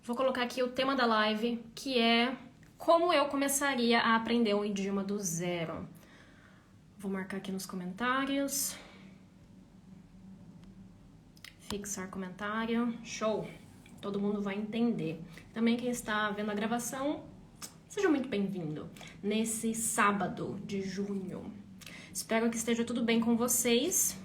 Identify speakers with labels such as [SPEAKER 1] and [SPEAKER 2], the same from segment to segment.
[SPEAKER 1] vou colocar aqui o tema da live, que é como eu começaria a aprender um idioma do zero. Vou marcar aqui nos comentários. Fixar comentário. Show! Todo mundo vai entender. Também quem está vendo a gravação, seja muito bem-vindo nesse sábado de junho. Espero que esteja tudo bem com vocês.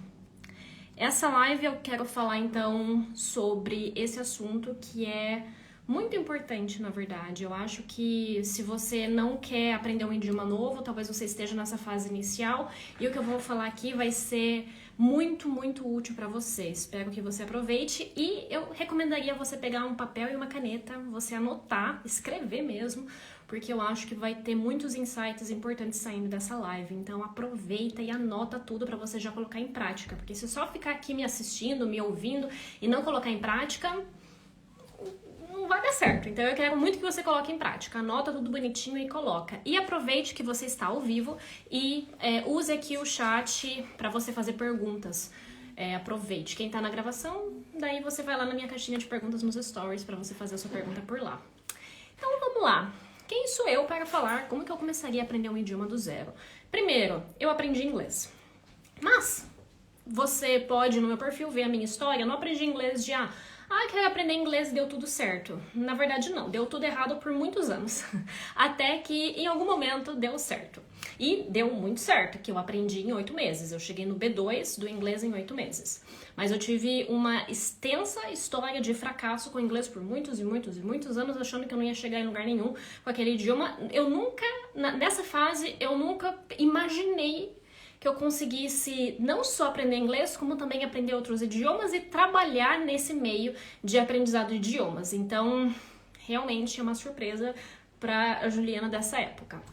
[SPEAKER 1] Essa live eu quero falar então sobre esse assunto que é muito importante, na verdade. Eu acho que se você não quer aprender um idioma novo, talvez você esteja nessa fase inicial, e o que eu vou falar aqui vai ser muito útil para você. Espero que você aproveite e eu recomendaria você pegar um papel e uma caneta, você anotar, escrever mesmo, porque eu acho que vai ter muitos insights importantes saindo dessa live. Então aproveita e anota tudo para você já colocar em prática, porque se só ficar aqui me assistindo, me ouvindo e não colocar em prática, não vai dar certo. Então eu quero muito que você coloque em prática. Anota tudo bonitinho e coloca. E aproveite que você está ao vivo e use aqui o chat para você fazer perguntas. Aproveite. Quem está na gravação, daí você vai lá na minha caixinha de perguntas nos stories para você fazer a sua pergunta por lá. Então vamos lá. Quem sou eu para falar como que eu começaria a aprender um idioma do zero? Primeiro, eu aprendi inglês. Mas você pode no meu perfil ver a minha história. Eu não aprendi inglês de quero aprender inglês e deu tudo certo. Na verdade, não. Deu tudo errado por muitos anos. Até que, em algum momento, deu certo. E deu muito certo, que eu aprendi em 8 meses. Eu cheguei no B2 do inglês em 8 meses. Mas eu tive uma extensa história de fracasso com o inglês por muitos anos, achando que eu não ia chegar em lugar nenhum com aquele idioma. Nessa fase, eu nunca imaginei que eu conseguisse não só aprender inglês, como também aprender outros idiomas e trabalhar nesse meio de aprendizado de idiomas. Então, realmente é uma surpresa para a Juliana dessa época.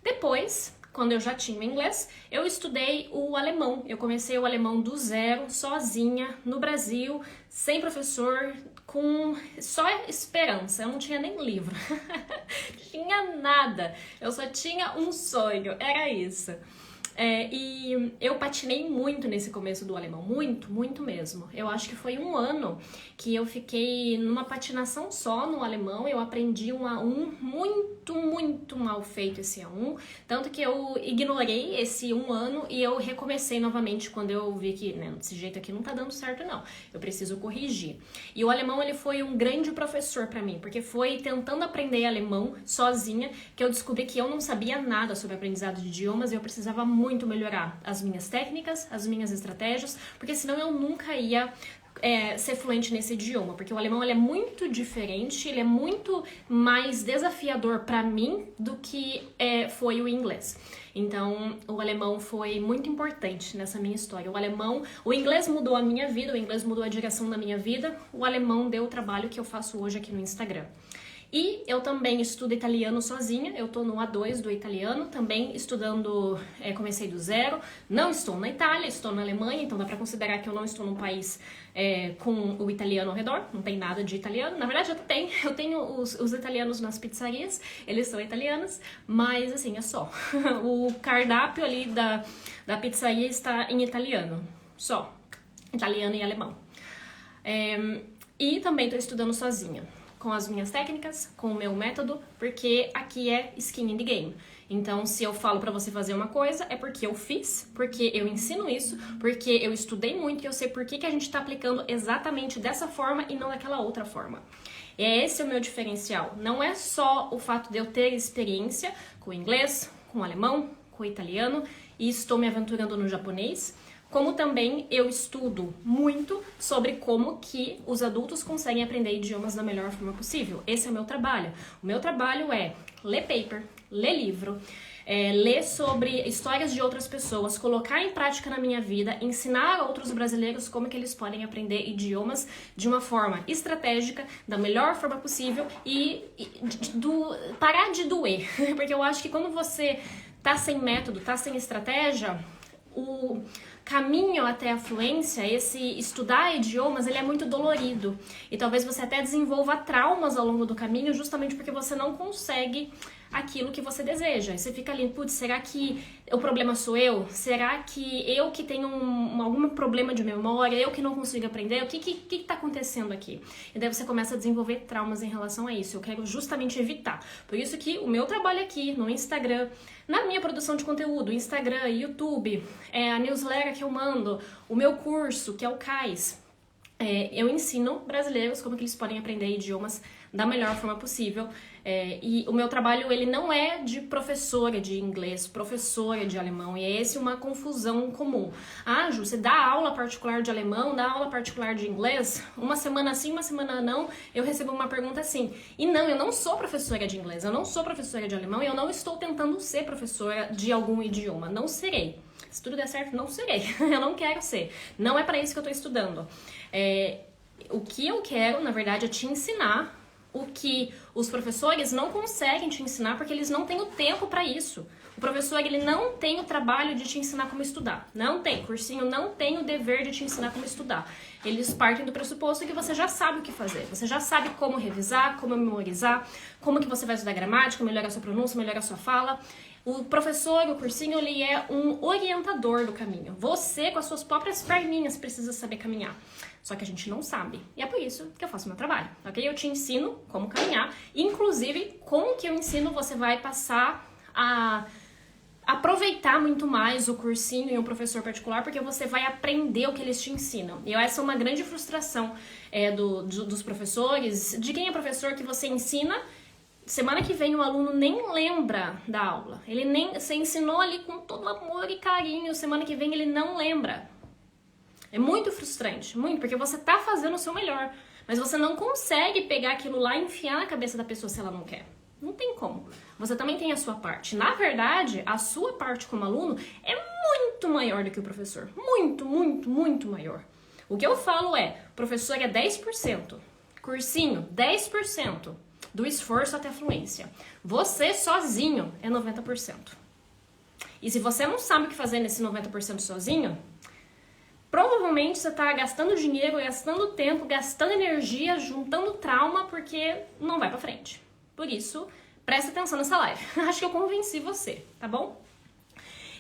[SPEAKER 1] Depois, quando eu já tinha o inglês, eu estudei o alemão. Eu comecei o alemão do zero, sozinha, no Brasil, sem professor, com só esperança. Eu não tinha nem livro, tinha nada. Eu só tinha um sonho, era isso. E eu patinei muito nesse começo do alemão, muito mesmo. Eu acho que foi um ano que eu fiquei numa patinação só no alemão. Eu aprendi um A1 muito mal feito esse A1, tanto que eu ignorei esse um ano e eu recomecei novamente quando eu vi que, desse jeito aqui não tá dando certo não, eu preciso corrigir. E o alemão, ele foi um grande professor pra mim, porque foi tentando aprender alemão sozinha que eu descobri que eu não sabia nada sobre aprendizado de idiomas e eu precisava muito melhorar as minhas técnicas, as minhas estratégias, porque senão eu nunca ia ser fluente nesse idioma, porque o alemão ele é muito diferente, ele é muito mais desafiador para mim do que foi o inglês. Então, o alemão foi muito importante nessa minha história. O inglês mudou a minha vida, o inglês mudou a direção da minha vida, o alemão deu o trabalho que eu faço hoje aqui no Instagram. E eu também estudo italiano sozinha, eu tô no A2 do italiano, também estudando, comecei do zero, não estou na Itália, estou na Alemanha, então dá pra considerar que eu não estou num país com o italiano ao redor, não tem nada de italiano. Na verdade eu tenho os italianos nas pizzarias, eles são italianos, mas assim, é só. O cardápio ali da pizzaria está em italiano, só, italiano e alemão. E também tô estudando sozinha, com as minhas técnicas, com o meu método, porque aqui é skin in the game. Então, se eu falo pra você fazer uma coisa, é porque eu fiz, porque eu ensino isso, porque eu estudei muito e eu sei por que a gente tá aplicando exatamente dessa forma e não daquela outra forma. Esse é o meu diferencial. Não é só o fato de eu ter experiência com o inglês, com o alemão, com o italiano, e estou me aventurando no japonês, como também eu estudo muito sobre como que os adultos conseguem aprender idiomas da melhor forma possível. Esse é o meu trabalho. O meu trabalho é ler paper, ler livro, ler sobre histórias de outras pessoas, colocar em prática na minha vida, ensinar a outros brasileiros como que eles podem aprender idiomas de uma forma estratégica, da melhor forma possível e parar de doer. Porque eu acho que quando você tá sem método, tá sem estratégia, o caminho até a fluência, esse estudar idiomas, ele é muito dolorido. E talvez você até desenvolva traumas ao longo do caminho, justamente porque você não consegue aquilo que você deseja. E você fica ali, putz, será que o problema sou eu? Será que eu que tenho algum problema de memória, eu que não consigo aprender? O que tá acontecendo aqui? E daí você começa a desenvolver traumas em relação a isso. Eu quero justamente evitar. Por isso que o meu trabalho aqui no Instagram, na minha produção de conteúdo, Instagram, YouTube, a newsletter que eu mando, o meu curso, que é o CAIS, eu ensino brasileiros como que eles podem aprender idiomas da melhor forma possível. E o meu trabalho, ele não é de professora de inglês, professora de alemão, e é esse uma confusão comum. Ah, Ju, você dá aula particular de alemão, dá aula particular de inglês? Uma semana sim, uma semana não, eu recebo uma pergunta assim. E não, eu não sou professora de inglês, eu não sou professora de alemão, e eu não estou tentando ser professora de algum idioma, não serei. Se tudo der certo, não serei. Eu não quero ser. Não é para isso que eu tô estudando. O que eu quero, na verdade, é te ensinar o que os professores não conseguem te ensinar porque eles não têm o tempo para isso. O professor, ele não tem o trabalho de te ensinar como estudar. Não tem. Cursinho não tem o dever de te ensinar como estudar. Eles partem do pressuposto que você já sabe o que fazer. Você já sabe como revisar, como memorizar, como que você vai estudar gramática, melhorar a sua pronúncia, melhorar a sua fala. O professor, o cursinho, ele é um orientador do caminho. Você, com as suas próprias perninhas, precisa saber caminhar. Só que a gente não sabe. E é por isso que eu faço meu trabalho, ok? Eu te ensino como caminhar. Inclusive, com o que eu ensino, você vai passar a aproveitar muito mais o cursinho e o professor particular, porque você vai aprender o que eles te ensinam. E essa é uma grande frustração dos professores, de quem é professor que você ensina. Semana que vem o aluno nem lembra da aula. Você ensinou ali com todo amor e carinho. Semana que vem ele não lembra. É muito frustrante, muito, porque você tá fazendo o seu melhor, mas você não consegue pegar aquilo lá e enfiar na cabeça da pessoa se ela não quer. Não tem como. Você também tem a sua parte. Na verdade, a sua parte como aluno é muito maior do que o professor. Muito, muito, muito maior. O que eu falo professor é 10%, cursinho 10%. Do esforço até a fluência. Você sozinho é 90%. E se você não sabe o que fazer nesse 90% sozinho, provavelmente você está gastando dinheiro, gastando tempo, gastando energia, juntando trauma, porque não vai pra frente. Por isso, presta atenção nessa live. Acho que eu convenci você, tá bom?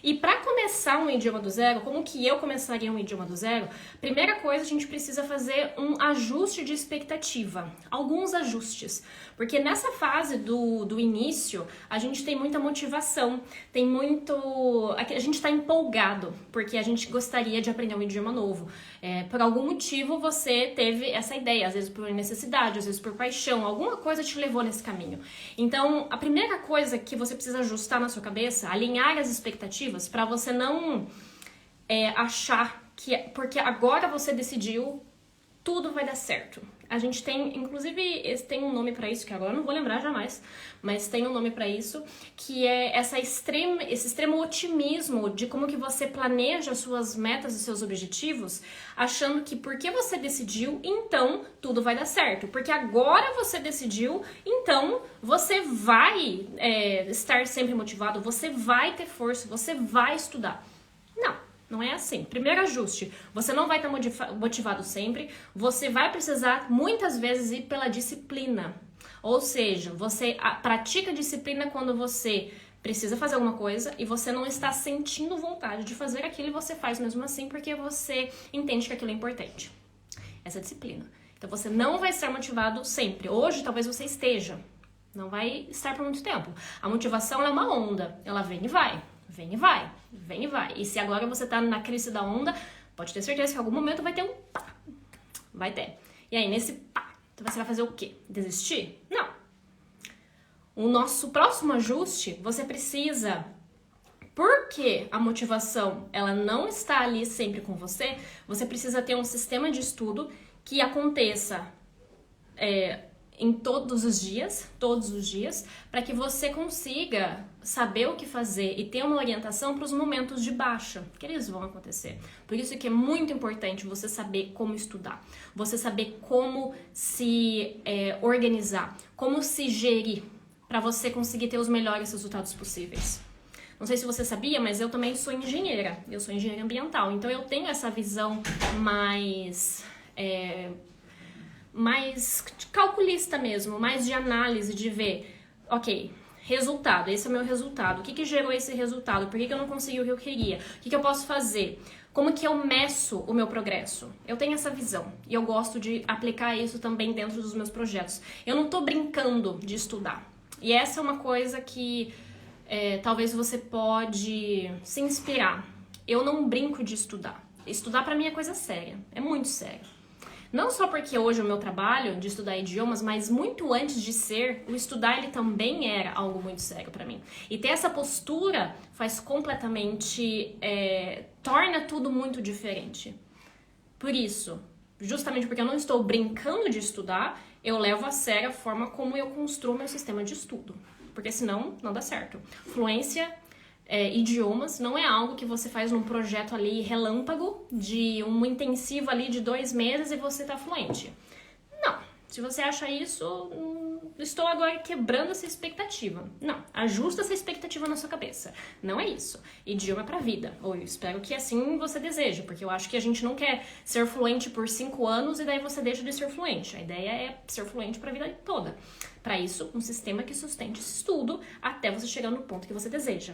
[SPEAKER 1] E para começar um idioma do zero, como que eu começaria um idioma do zero? Primeira coisa, a gente precisa fazer um ajuste de expectativa. Alguns ajustes. Porque nessa fase do início, a gente tem muita motivação, a gente está empolgado, porque a gente gostaria de aprender um idioma novo. Por algum motivo você teve essa ideia, às vezes por necessidade, às vezes por paixão, alguma coisa te levou nesse caminho. Então, a primeira coisa que você precisa ajustar na sua cabeça, alinhar as expectativas, para você não achar que, porque agora você decidiu, tudo vai dar certo. A gente tem, inclusive, tem um nome pra isso, que agora eu não vou lembrar jamais, mas tem um nome pra isso, que é esse extremo otimismo de como que você planeja as suas metas e seus objetivos, achando que porque você decidiu, então tudo vai dar certo. Porque agora você decidiu, então você vai estar sempre motivado, você vai ter força, você vai estudar. Não é assim. Primeiro ajuste, você não vai estar motivado sempre, você vai precisar muitas vezes ir pela disciplina. Ou seja, você pratica disciplina quando você precisa fazer alguma coisa e você não está sentindo vontade de fazer aquilo e você faz mesmo assim porque você entende que aquilo é importante. Essa é a disciplina. Então você não vai estar motivado sempre. Hoje talvez você esteja, não vai estar por muito tempo. A motivação é uma onda, ela vem e vai. Vem e vai, vem e vai. E se agora você tá na crise da onda, pode ter certeza que em algum momento vai ter um pá. Vai ter. E aí, nesse pá, você vai fazer o quê? Desistir? Não. O nosso próximo ajuste, você precisa... Porque a motivação, ela não está ali sempre com você, você precisa ter um sistema de estudo que aconteça... em todos os dias, para que você consiga saber o que fazer e ter uma orientação para os momentos de baixa, que eles vão acontecer. Por isso que é muito importante você saber como estudar, você saber como se organizar, como se gerir, para você conseguir ter os melhores resultados possíveis. Não sei se você sabia, mas eu também sou engenheira, eu sou engenheira ambiental, então eu tenho essa visão mais calculista mesmo, mais de análise, de ver, ok, Resultado, esse é o meu resultado. O que gerou esse resultado? Por que eu não consegui o que eu queria? O que eu posso fazer? Como que eu meço o meu progresso? Eu tenho essa visão e eu gosto de aplicar isso também dentro dos meus projetos. Eu não tô brincando de estudar. E essa é uma coisa que talvez você pode se inspirar. Eu não brinco de estudar. Estudar pra mim é coisa séria, é muito sério. Não só porque hoje é o meu trabalho de estudar idiomas, mas muito antes de ser, o estudar ele também era algo muito sério pra mim. E ter essa postura faz completamente, torna tudo muito diferente. Por isso, justamente porque eu não estou brincando de estudar, eu levo a sério a forma como eu construo meu sistema de estudo. Porque senão não dá certo. Fluência, idiomas, não é algo que você faz num projeto ali relâmpago, de um intensivo ali de 2 meses e você tá fluente. Não. Se você acha isso, estou agora quebrando essa expectativa. Não. Ajusta essa expectativa na sua cabeça. Não é isso. Idioma é pra vida. Ou eu espero que assim você deseje, porque eu acho que a gente não quer ser fluente por 5 anos e daí você deixa de ser fluente. A ideia é ser fluente pra vida toda. Para isso, um sistema que sustente esse estudo até você chegar no ponto que você deseja.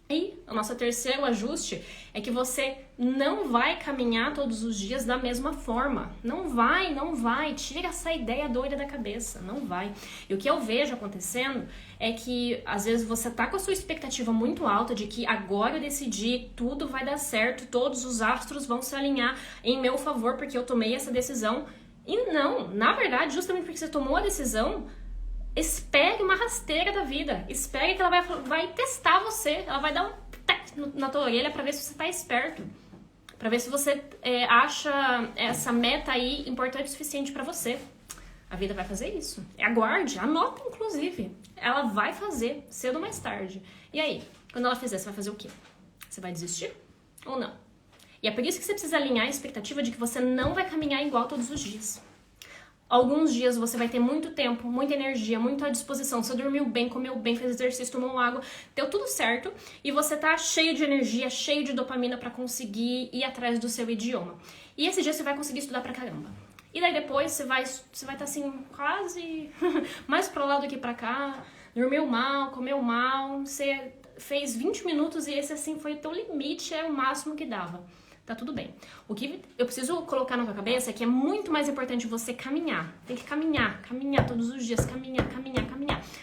[SPEAKER 1] E o nosso terceiro ajuste é que você não vai caminhar todos os dias da mesma forma. Não vai. Tira essa ideia doida da cabeça. Não vai. E o que eu vejo acontecendo é que, às vezes, você tá com a sua expectativa muito alta de que agora eu decidi, tudo vai dar certo, todos os astros vão se alinhar em meu favor porque eu tomei essa decisão. E não, na verdade, justamente porque você tomou a decisão, espere uma rasteira da vida. Espere que ela vai testar você. Ela vai dar um tec na tua orelha pra ver se você tá esperto. Pra ver se você acha essa meta aí importante o suficiente pra você. A vida vai fazer isso. Aguarde, anota inclusive. Ela vai fazer, cedo ou mais tarde. E aí, quando ela fizer, você vai fazer o quê? Você vai desistir ou não? E é por isso que você precisa alinhar a expectativa de que você não vai caminhar igual todos os dias. Alguns dias você vai ter muito tempo, muita energia, muita disposição. Você dormiu bem, comeu bem, fez exercício, tomou água, deu tudo certo. E você tá cheio de energia, cheio de dopamina pra conseguir ir atrás do seu idioma. E esse dia você vai conseguir estudar pra caramba. E daí depois você vai tá assim, quase mais pra lá do que pra cá. Dormiu mal, comeu mal, você fez 20 minutos e esse assim foi o teu limite, é o máximo que dava. Tá tudo bem. O que eu preciso colocar na tua cabeça é que é muito mais importante você caminhar. Tem que caminhar todos os dias, caminhar.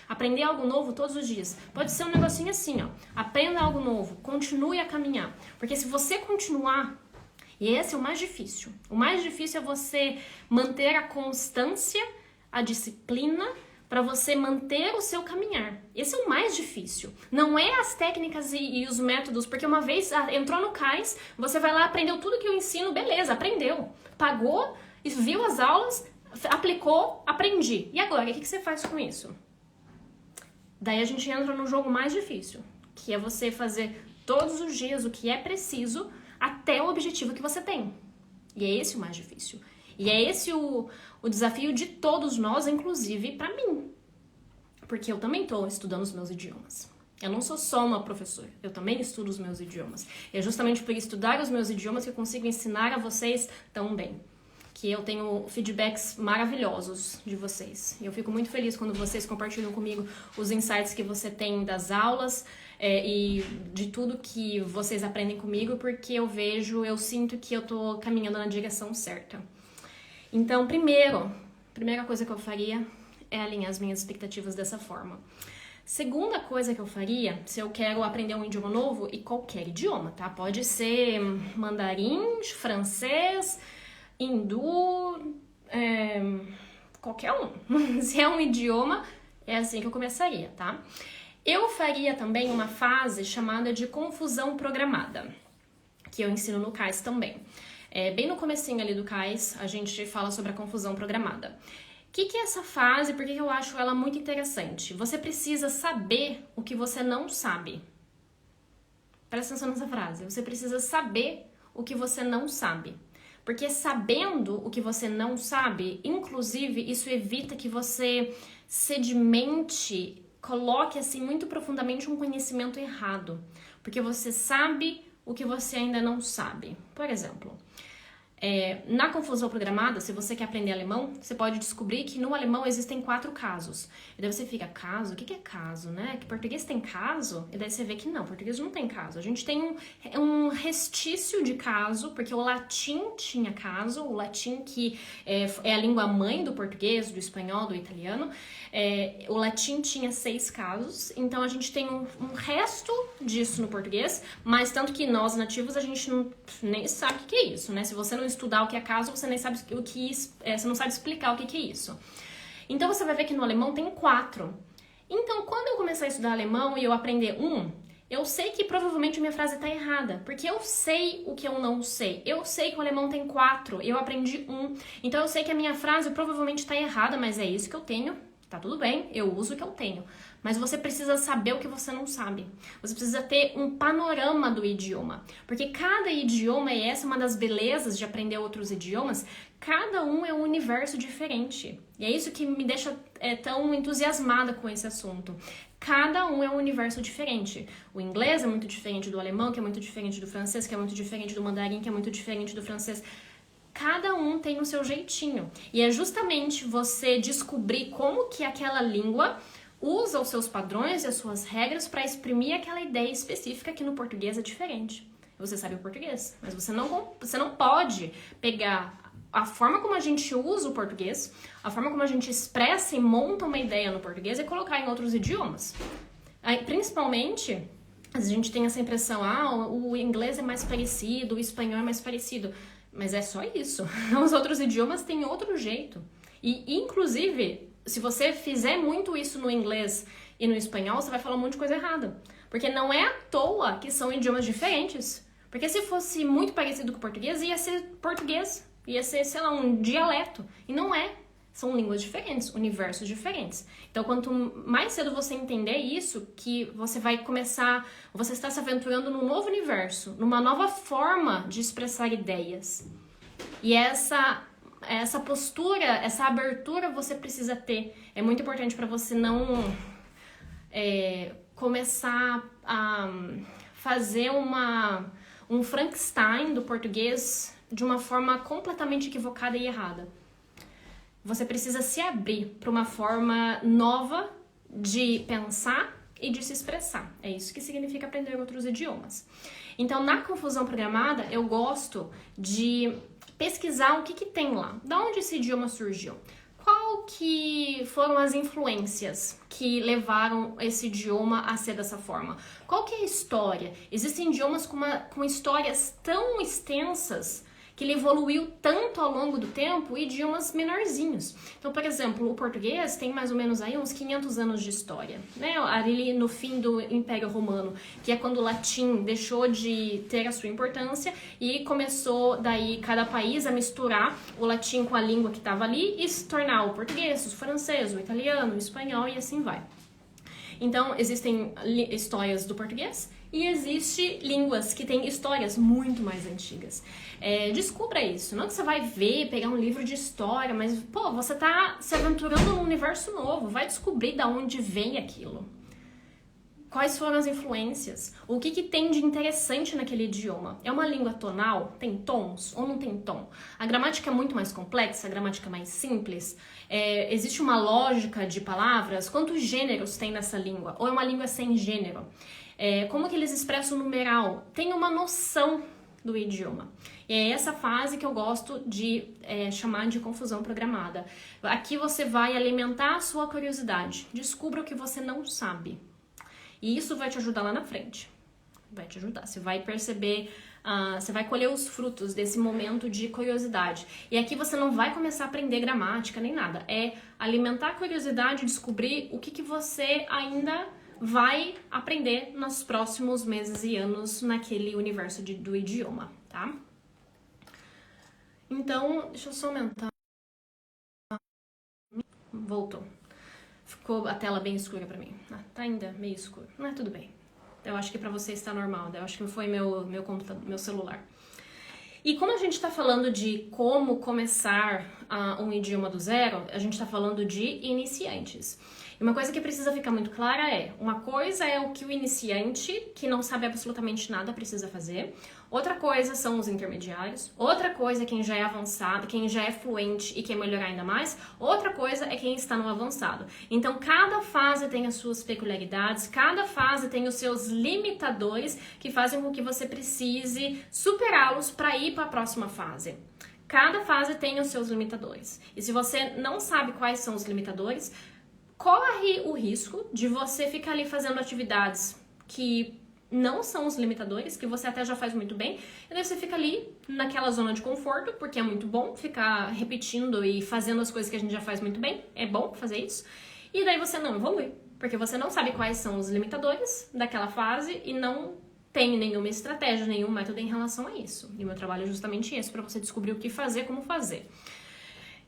[SPEAKER 1] Aprender algo novo todos os dias. Pode ser um negocinho assim, ó. Aprenda algo novo, continue a caminhar. Porque se você continuar, e esse é o mais difícil. O mais difícil é você manter a constância, a disciplina, para você manter o seu caminhar. Esse é o mais difícil. Não é as técnicas e os métodos, porque uma vez entrou no CAIS, você vai lá, aprendeu tudo que eu ensino, beleza, aprendeu. Pagou, viu as aulas, aplicou, aprendi. E agora, o que você faz com isso? Daí a gente entra no jogo mais difícil, que é você fazer todos os dias o que é preciso até o objetivo que você tem. E é esse o mais difícil. E é esse o desafio de todos nós, inclusive pra mim. Porque eu também tô estudando os meus idiomas. Eu não sou só uma professora, eu também estudo os meus idiomas. E é justamente por estudar os meus idiomas que eu consigo ensinar a vocês tão bem. Que eu tenho feedbacks maravilhosos de vocês. E eu fico muito feliz quando vocês compartilham comigo os insights que você tem das aulas e de tudo que vocês aprendem comigo, porque eu sinto que eu tô caminhando na direção certa. Então, primeira coisa que eu faria é alinhar as minhas expectativas dessa forma. Segunda coisa que eu faria, se eu quero aprender um idioma novo, e qualquer idioma, tá? Pode ser mandarim, francês, hindu, qualquer um. Se é um idioma, é assim que eu começaria, tá? Eu faria também uma fase chamada de confusão programada, que eu ensino no CAIS também. Bem no comecinho ali do CAIS, a gente fala sobre a confusão programada. O que é essa fase? Por que eu acho ela muito interessante? Você precisa saber o que você não sabe. Presta atenção nessa frase. Você precisa saber o que você não sabe. Porque sabendo o que você não sabe, inclusive, isso evita que você sedimente, coloque assim muito profundamente um conhecimento errado. Porque você sabe o que você ainda não sabe. Por exemplo, Na confusão programada, se você quer aprender alemão, você pode descobrir que no alemão existem 4 casos. E daí você fica, caso? O que é caso, né? Que português tem caso? E daí você vê que não, português não tem caso. A gente tem um restício de caso, porque o latim tinha caso, o latim que é a língua mãe do português, do espanhol, do italiano. O latim tinha 6 casos, então a gente tem um resto disso no português, mas tanto que nós nativos a gente nem sabe o que é isso, né? Se você não estudar o que é caso, você nem sabe você não sabe explicar o que é isso. Então você vai ver que no alemão tem 4. Então quando eu começar a estudar alemão e eu aprender eu sei que provavelmente a minha frase está errada, porque eu sei o que eu não sei. Eu sei que o alemão tem 4, eu aprendi 1. Então eu sei que a minha frase provavelmente está errada, mas é isso que eu tenho. Tá tudo bem, eu uso o que eu tenho. Mas você precisa saber o que você não sabe. Você precisa ter um panorama do idioma. Porque cada idioma, e essa é uma das belezas de aprender outros idiomas, cada um é um universo diferente. E é isso que me deixa tão entusiasmada com esse assunto. Cada um é um universo diferente. O inglês é muito diferente do alemão, que é muito diferente do francês, que é muito diferente do mandarim, que é muito diferente do francês. Cada um tem o seu jeitinho. E é justamente você descobrir como que aquela língua usa os seus padrões e as suas regras para exprimir aquela ideia específica que no português é diferente. Você sabe o português, mas você não pode pegar a forma como a gente usa o português, a forma como a gente expressa e monta uma ideia no português e colocar em outros idiomas. Aí, principalmente, a gente tem essa impressão, o inglês é mais parecido, o espanhol é mais parecido. Mas é só isso. Os outros idiomas têm outro jeito. E, inclusive, se você fizer muito isso no inglês e no espanhol, você vai falar um monte de coisa errada. Porque não é à toa que são idiomas diferentes. Porque se fosse muito parecido com o português, ia ser português. Ia ser, sei lá, um dialeto. E não é. São línguas diferentes, universos diferentes. Então, quanto mais cedo você entender isso, que você vai começar, você está se aventurando num novo universo, numa nova forma de expressar ideias. E essa postura, essa abertura você precisa ter. É muito importante para você não começar a fazer um Frankenstein do português de uma forma completamente equivocada e errada. Você precisa se abrir para uma forma nova de pensar e de se expressar. É isso que significa aprender outros idiomas. Então, na confusão programada, eu gosto de pesquisar o que tem lá. Da onde esse idioma surgiu? Qual que foram as influências que levaram esse idioma a ser dessa forma? Qual que é a história? Existem idiomas com histórias tão extensas que ele evoluiu tanto ao longo do tempo, idiomas menorzinhos. Então, por exemplo, o português tem mais ou menos aí uns 500 anos de história, né? Ali no fim do Império Romano, que é quando o latim deixou de ter a sua importância e começou daí cada país a misturar o latim com a língua que estava ali e se tornar o português, o francês, o italiano, o espanhol e assim vai. Então, existem histórias do português e existem línguas que têm histórias muito mais antigas. Descubra isso. Não que você vai ver, pegar um livro de história, mas, você tá se aventurando num universo novo. Vai descobrir de onde vem aquilo. Quais foram as influências? O que tem de interessante naquele idioma? É uma língua tonal? Tem tons ou não tem tom? A gramática é muito mais complexa, a gramática é mais simples? Existe uma lógica de palavras? Quantos gêneros tem nessa língua? Ou é uma língua sem gênero? Como que eles expressam o numeral? Tem uma noção do idioma. E é essa fase que eu gosto de chamar de confusão programada. Aqui você vai alimentar a sua curiosidade. Descubra o que você não sabe. E isso vai te ajudar lá na frente. Vai te ajudar. Você vai perceber, você vai colher os frutos desse momento de curiosidade. E aqui você não vai começar a aprender gramática nem nada. É alimentar a curiosidade, descobrir o que você ainda vai aprender nos próximos meses e anos naquele universo do idioma, tá? Então, deixa eu só aumentar. Voltou. Ficou a tela bem escura pra mim. Tá ainda meio escuro. Mas tudo bem. Eu acho que pra você está normal. Eu acho que foi meu computador, meu celular. E como a gente tá falando de como começar um idioma do zero, a gente está falando de iniciantes. E uma coisa que precisa ficar muito clara é, uma coisa é o que o iniciante, que não sabe absolutamente nada, precisa fazer. Outra coisa são os intermediários. Outra coisa é quem já é avançado, quem já é fluente e quer melhorar ainda mais. Outra coisa é quem está no avançado. Então, cada fase tem as suas peculiaridades, cada fase tem os seus limitadores que fazem com que você precise superá-los para ir para a próxima fase. Cada fase tem os seus limitadores. E se você não sabe quais são os limitadores, corre o risco de você ficar ali fazendo atividades que não são os limitadores, que você até já faz muito bem, e daí você fica ali naquela zona de conforto, porque é muito bom ficar repetindo e fazendo as coisas que a gente já faz muito bem, é bom fazer isso, e daí você não evolui, porque você não sabe quais são os limitadores daquela fase e não tem nenhuma estratégia, nenhum método em relação a isso. E o meu trabalho é justamente esse, para você descobrir o que fazer, como fazer.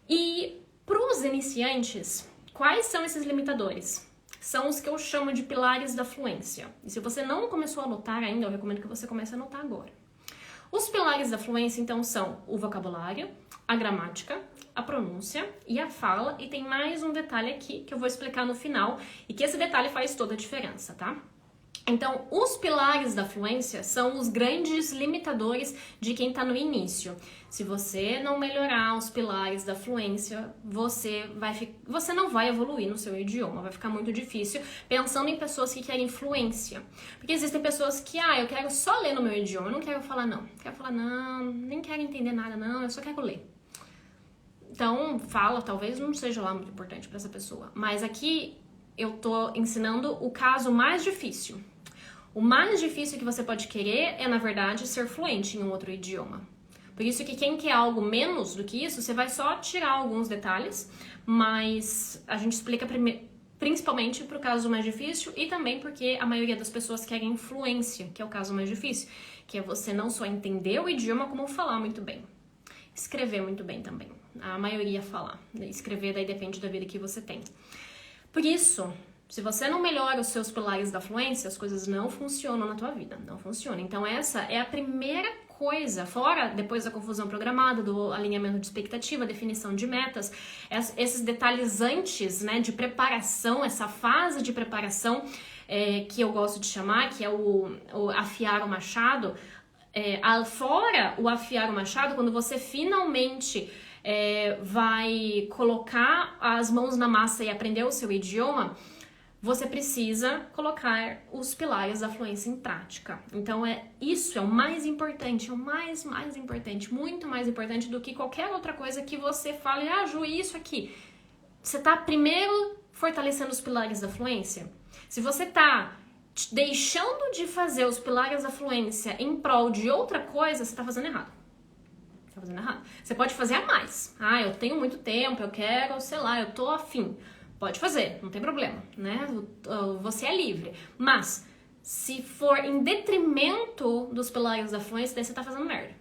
[SPEAKER 1] E para os iniciantes, quais são esses limitadores? São os que eu chamo de pilares da fluência. E se você não começou a anotar ainda, eu recomendo que você comece a anotar agora. Os pilares da fluência, então, são o vocabulário, a gramática, a pronúncia e a fala. E tem mais um detalhe aqui que eu vou explicar no final e que esse detalhe faz toda a diferença, tá? Então, os pilares da fluência são os grandes limitadores de quem está no início. Se você não melhorar os pilares da fluência, você não vai evoluir no seu idioma, vai ficar muito difícil, pensando em pessoas que querem fluência. Porque existem pessoas que, eu quero só ler no meu idioma, eu não quero falar não. Quero falar não, nem quero entender nada não, eu só quero ler. Então, fala, talvez não seja lá muito importante para essa pessoa. Mas aqui eu tô ensinando o caso mais difícil. O mais difícil que você pode querer é, na verdade, ser fluente em um outro idioma. Por isso que quem quer algo menos do que isso, você vai só tirar alguns detalhes, mas a gente explica principalmente para o caso mais difícil e também porque a maioria das pessoas querem fluência, que é o caso mais difícil, que é você não só entender o idioma, como falar muito bem. Escrever muito bem também. A maioria falar. Escrever daí depende da vida que você tem. Por isso, se você não melhora os seus pilares da fluência, as coisas não funcionam na tua vida, não funcionam. Então essa é a primeira coisa, fora depois da confusão programada, do alinhamento de expectativa, definição de metas, esses detalhes antes, né, de preparação, essa fase de preparação que eu gosto de chamar, que é o afiar o machado. Fora o afiar o machado, quando você finalmente vai colocar as mãos na massa e aprender o seu idioma, você precisa colocar os pilares da fluência em prática. Então, isso é o mais importante, é o mais importante, muito mais importante do que qualquer outra coisa que você fale, Ju, isso aqui. Você tá primeiro fortalecendo os pilares da fluência? Se você tá deixando de fazer os pilares da fluência em prol de outra coisa, você tá fazendo errado. Você pode fazer a mais. Eu tenho muito tempo, eu quero, sei lá, eu tô afim. Pode fazer, não tem problema, né? Você é livre. Mas, se for em detrimento dos pilares da fluência, daí você tá fazendo merda.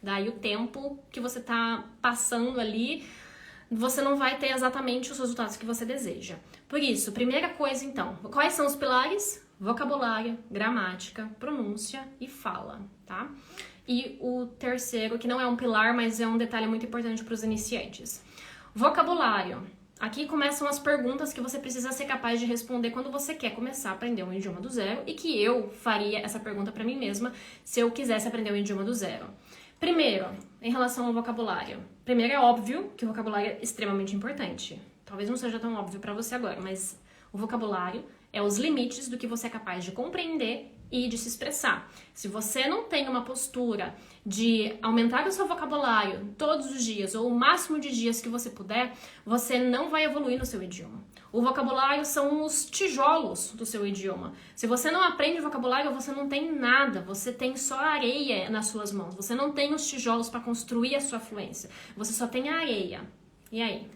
[SPEAKER 1] Daí o tempo que você tá passando ali, você não vai ter exatamente os resultados que você deseja. Por isso, primeira coisa então, quais são os pilares? Vocabulário, gramática, pronúncia e fala, tá? E o terceiro, que não é um pilar, mas é um detalhe muito importante para os iniciantes. Vocabulário. Aqui começam as perguntas que você precisa ser capaz de responder quando você quer começar a aprender um idioma do zero e que eu faria essa pergunta para mim mesma se eu quisesse aprender um idioma do zero. Primeiro, em relação ao vocabulário. Primeiro, é óbvio que o vocabulário é extremamente importante. Talvez não seja tão óbvio para você agora, mas o vocabulário é os limites do que você é capaz de compreender e de se expressar. Se você não tem uma postura de aumentar o seu vocabulário todos os dias ou o máximo de dias que você puder, você não vai evoluir no seu idioma. O vocabulário são os tijolos do seu idioma. Se você não aprende vocabulário, você não tem nada, você tem só areia nas suas mãos. Você não tem os tijolos para construir a sua fluência. Você só tem a areia. E aí?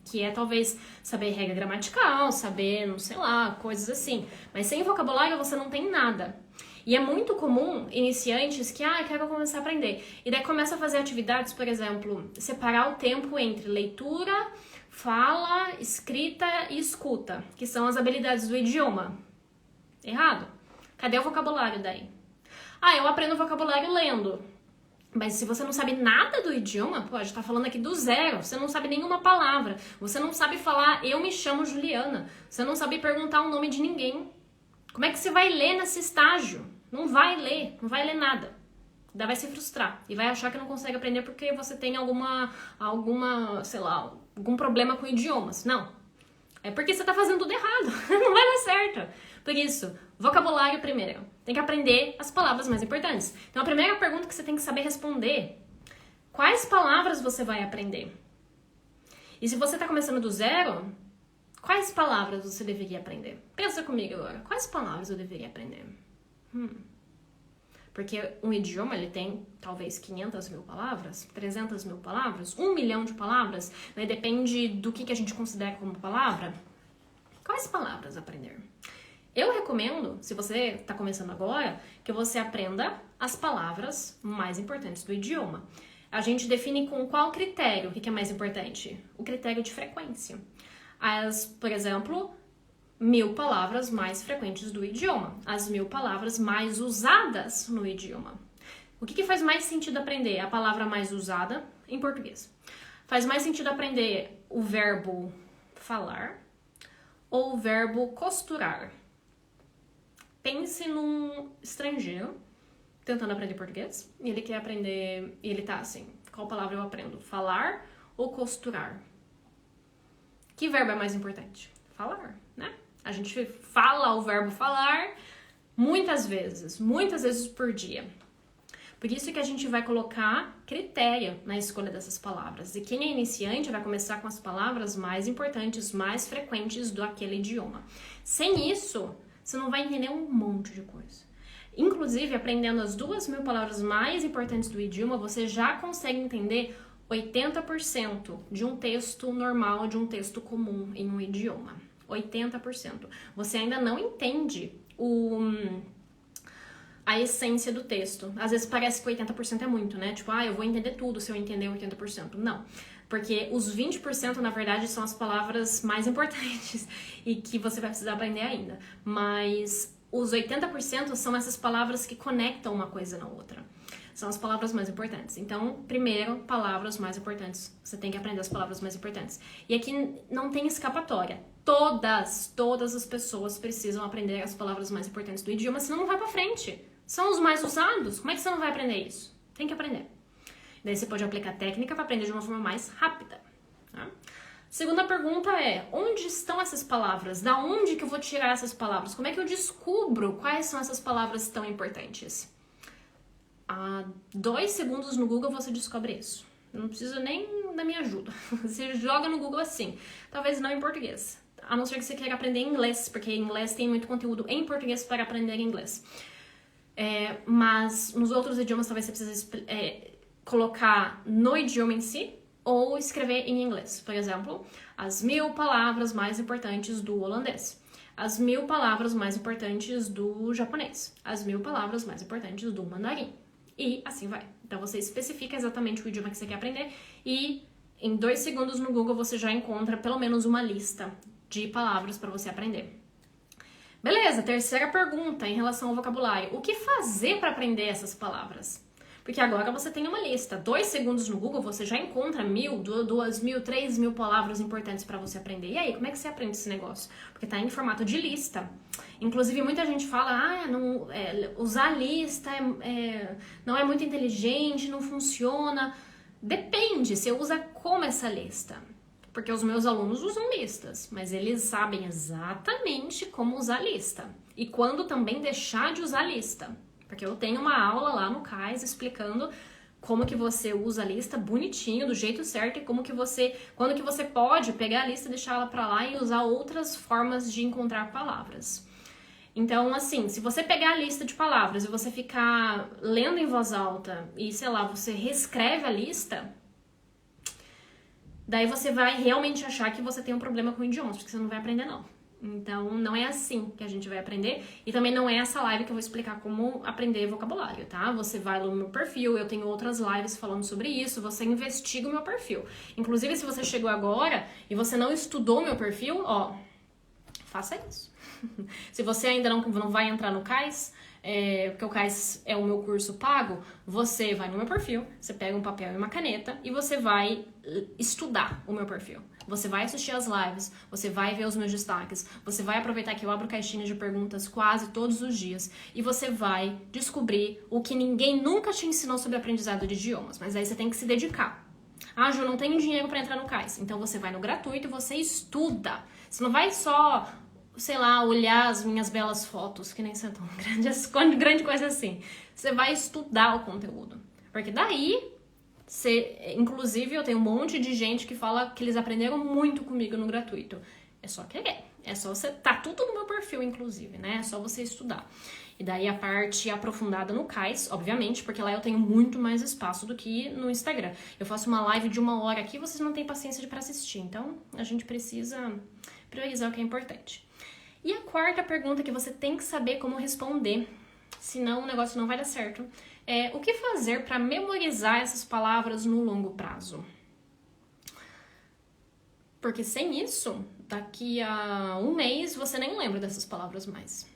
[SPEAKER 1] Que é talvez saber regra gramatical, saber, não sei lá, coisas assim. Mas sem vocabulário você não tem nada. E é muito comum iniciantes que, eu quero começar a aprender. E daí começa a fazer atividades, por exemplo, separar o tempo entre leitura, fala, escrita e escuta, que são as habilidades do idioma. Errado. Cadê o vocabulário daí? Eu aprendo vocabulário lendo. Mas se você não sabe nada do idioma, pô, a gente tá falando aqui do zero, você não sabe nenhuma palavra, você não sabe falar eu me chamo Juliana, você não sabe perguntar o nome de ninguém. Como é que você vai ler nesse estágio? Não vai ler nada. Daí vai se frustrar e vai achar que não consegue aprender porque você tem alguma, sei lá, algum problema com idiomas. Não. É porque você tá fazendo tudo errado. Não vai dar certo. Por isso, vocabulário primeiro. Tem que aprender as palavras mais importantes. Então, a primeira pergunta que você tem que saber responder: quais palavras você vai aprender? E se você tá começando do zero, quais palavras você deveria aprender? Pensa comigo agora. Quais palavras eu deveria aprender? Porque um idioma, ele tem talvez 500 mil palavras, 300 mil palavras, 1 milhão de palavras, né? Depende do que a gente considera como palavra. Quais palavras aprender? Eu recomendo, se você está começando agora, que você aprenda as palavras mais importantes do idioma. A gente define com qual critério o que é mais importante? O critério de frequência. Por exemplo, 1000 palavras mais frequentes do idioma, as 1000 palavras mais usadas no idioma. O que faz mais sentido aprender? A palavra mais usada em português. Faz mais sentido aprender o verbo falar ou o verbo costurar? Pense num estrangeiro tentando aprender português e ele quer aprender, e ele tá assim, qual palavra eu aprendo? Falar ou costurar? Que verbo é mais importante? Falar, né? A gente fala o verbo falar muitas vezes por dia. Por isso que a gente vai colocar critério na escolha dessas palavras. E quem é iniciante vai começar com as palavras mais importantes, mais frequentes do aquele idioma. Sem isso, você não vai entender um monte de coisa. Inclusive, aprendendo as 2000 palavras mais importantes do idioma, você já consegue entender 80% de um texto normal, de um texto comum em um idioma. 80%. Você ainda não entende a essência do texto. Às vezes parece que 80% é muito, né? Tipo, eu vou entender tudo se eu entender 80%. Não. Porque os 20% na verdade são as palavras mais importantes e que você vai precisar aprender ainda. Mas os 80% são essas palavras que conectam uma coisa na outra. São as palavras mais importantes. Então, primeiro, palavras mais importantes. Você tem que aprender as palavras mais importantes. E aqui não tem escapatória. Todas as pessoas precisam aprender as palavras mais importantes do idioma, senão não vai pra frente. São os mais usados. Como é que você não vai aprender isso? Tem que aprender. Daí você pode aplicar técnica para aprender de uma forma mais rápida. Tá? Segunda pergunta é, onde estão essas palavras? Da onde que eu vou tirar essas palavras? Como é que eu descubro quais são essas palavras tão importantes? 2 segundos no Google você descobre isso. Não precisa nem da minha ajuda. Você joga no Google assim. Talvez não em português. A não ser que você queira aprender inglês, porque em inglês tem muito conteúdo em português para aprender inglês. Mas nos outros idiomas talvez você precise colocar no idioma em si ou escrever em inglês. Por exemplo, as 1000 palavras mais importantes do holandês. As 1000 palavras mais importantes do japonês. As 1000 palavras mais importantes do mandarim. E assim vai. Então você especifica exatamente o idioma que você quer aprender e em 2 segundos no Google você já encontra pelo menos uma lista de palavras para você aprender. Beleza, terceira pergunta em relação ao vocabulário. O que fazer para aprender essas palavras? Porque agora você tem uma lista. 2 segundos no Google você já encontra 1000, 2000, 3000 palavras importantes para você aprender. E aí, como é que você aprende esse negócio? Porque tá em formato de lista. Inclusive, muita gente fala, usar lista não é muito inteligente, não funciona. Depende, você usa como essa lista. Porque os meus alunos usam listas, mas eles sabem exatamente como usar lista. E quando também deixar de usar lista. Porque eu tenho uma aula lá no CAIS explicando como que você usa a lista bonitinho, do jeito certo, e quando que você pode pegar a lista, deixar ela pra lá e usar outras formas de encontrar palavras. Então, assim, se você pegar a lista de palavras e você ficar lendo em voz alta e, sei lá, você reescreve a lista, daí você vai realmente achar que você tem um problema com idiomas, porque você não vai aprender, não. Então, não é assim que a gente vai aprender. E também não é essa live que eu vou explicar como aprender vocabulário, tá? Você vai no meu perfil, eu tenho outras lives falando sobre isso, você investiga o meu perfil. Inclusive, se você chegou agora e você não estudou o meu perfil, faça isso. Se você ainda não vai entrar no CAIS, porque o CAIS é o meu curso pago, você vai no meu perfil, você pega um papel e uma caneta e você vai estudar o meu perfil. Você vai assistir as lives, você vai ver os meus destaques, você vai aproveitar que eu abro caixinha de perguntas quase todos os dias e você vai descobrir o que ninguém nunca te ensinou sobre aprendizado de idiomas, mas aí você tem que se dedicar. Ah, Ju, não tenho dinheiro para entrar no CAIS. Então você vai no gratuito e você estuda. Você não vai só, sei lá, olhar as minhas belas fotos, que nem são tão grande coisa assim. Você vai estudar o conteúdo. Porque daí, inclusive, eu tenho um monte de gente que fala que eles aprenderam muito comigo no gratuito. É só querer. É só você... Tá tudo no meu perfil, inclusive, né? É só você estudar. E daí a parte aprofundada no CAIS, obviamente, porque lá eu tenho muito mais espaço do que no Instagram. Eu faço uma live de 1 hora aqui, vocês não têm paciência para assistir. Então, a gente precisa priorizar o que é importante. E a quarta pergunta que você tem que saber como responder, senão o negócio não vai dar certo, é o que fazer para memorizar essas palavras no longo prazo? Porque sem isso, daqui a 1 mês, você nem lembra dessas palavras mais.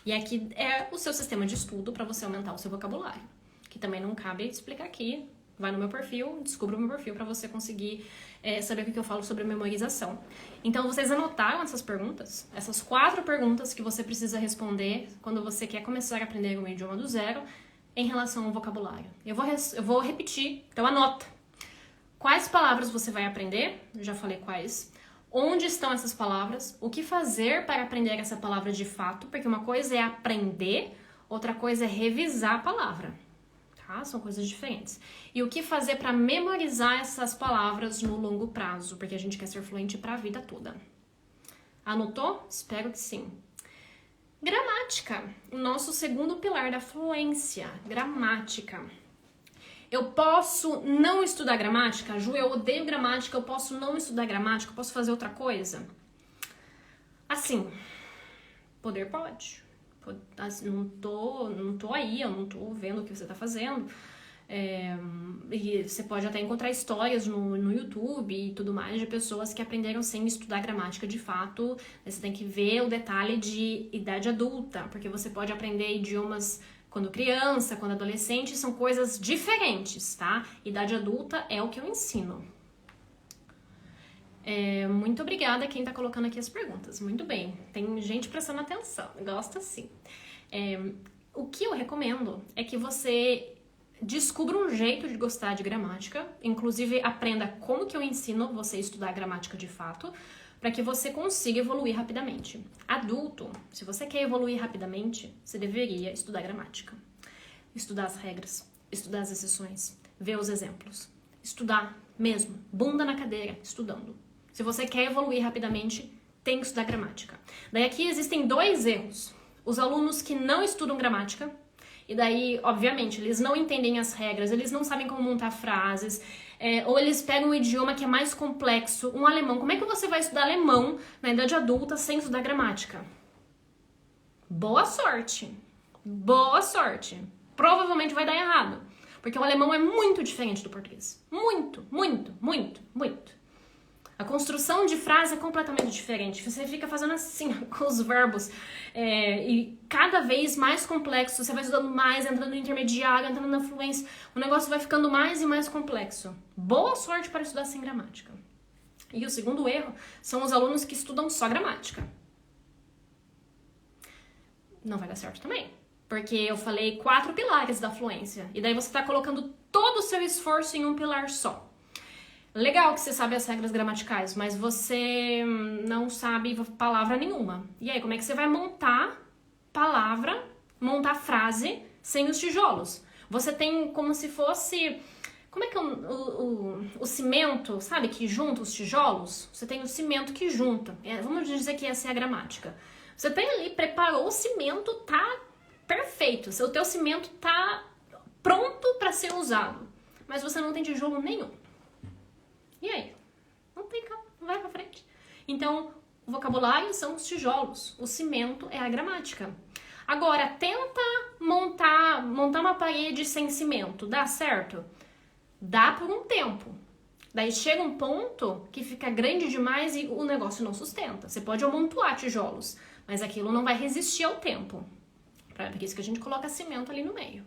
[SPEAKER 1] E aqui é o seu sistema de estudo para você aumentar o seu vocabulário, que também não cabe explicar aqui. Vai no meu perfil, descubra o meu perfil para você conseguir saber o que eu falo sobre memorização. Então, vocês anotaram essas perguntas? Essas 4 perguntas que você precisa responder quando você quer começar a aprender um idioma do zero em relação ao vocabulário. Eu vou repetir, então anota. Quais palavras você vai aprender? Eu já falei quais. Onde estão essas palavras? O que fazer para aprender essa palavra de fato? Porque uma coisa é aprender, outra coisa é revisar a palavra. Tá? São coisas diferentes. E o que fazer para memorizar essas palavras no longo prazo? Porque a gente quer ser fluente para a vida toda. Anotou? Espero que sim. Gramática. O nosso segundo pilar da fluência. Gramática. Eu posso não estudar gramática? Ju, eu odeio gramática, eu posso não estudar gramática, eu posso fazer outra coisa? Assim, poder pode. Não tô aí, eu não tô vendo o que você tá fazendo. E você pode até encontrar histórias no YouTube e tudo mais de pessoas que aprenderam sem estudar gramática de fato. Você tem que ver o detalhe de idade adulta, porque você pode aprender idiomas quando criança, quando adolescente, são coisas diferentes, tá? Idade adulta é o que eu ensino. Muito obrigada a quem tá colocando aqui as perguntas. Muito bem, tem gente prestando atenção, gosta sim. O que eu recomendo é que você descubra um jeito de gostar de gramática, inclusive aprenda como que eu ensino você a estudar gramática de fato, para que você consiga evoluir rapidamente. Adulto, se você quer evoluir rapidamente, você deveria estudar gramática. Estudar as regras, estudar as exceções, ver os exemplos. Estudar mesmo, bunda na cadeira, estudando. Se você quer evoluir rapidamente, tem que estudar gramática. Daí aqui existem 2 erros. Os alunos que não estudam gramática, e daí, obviamente, eles não entendem as regras, eles não sabem como montar frases, ou eles pegam um idioma que é mais complexo, um alemão. Como é que você vai estudar alemão na idade adulta sem estudar gramática? Boa sorte! Boa sorte! Provavelmente vai dar errado, porque o alemão é muito diferente do português. Muito, muito, muito, muito. A construção de frase é completamente diferente. Você fica fazendo assim com os verbos. E cada vez mais complexo. Você vai estudando mais, entrando no intermediário, entrando na fluência. O negócio vai ficando mais e mais complexo. Boa sorte para estudar sem gramática. E o segundo erro são os alunos que estudam só gramática. Não vai dar certo também. Porque eu falei 4 pilares da fluência. E daí você está colocando todo o seu esforço em um pilar só. Legal que você sabe as regras gramaticais, mas você não sabe palavra nenhuma. E aí, como é que você vai montar palavra, montar frase sem os tijolos? Você tem como se fosse... Como é que é o cimento, sabe, que junta os tijolos? Você tem o cimento que junta. Vamos dizer que essa é a gramática. Você tem ali, preparou o cimento, tá perfeito. O teu cimento tá pronto para ser usado. Mas você não tem tijolo nenhum. E aí? Não vai pra frente. Então, o vocabulário são os tijolos. O cimento é a gramática. Agora, tenta montar uma parede sem cimento. Dá certo? Dá por um tempo. Daí chega um ponto que fica grande demais e o negócio não sustenta. Você pode amontoar tijolos, mas aquilo não vai resistir ao tempo. Por isso que a gente coloca cimento ali no meio.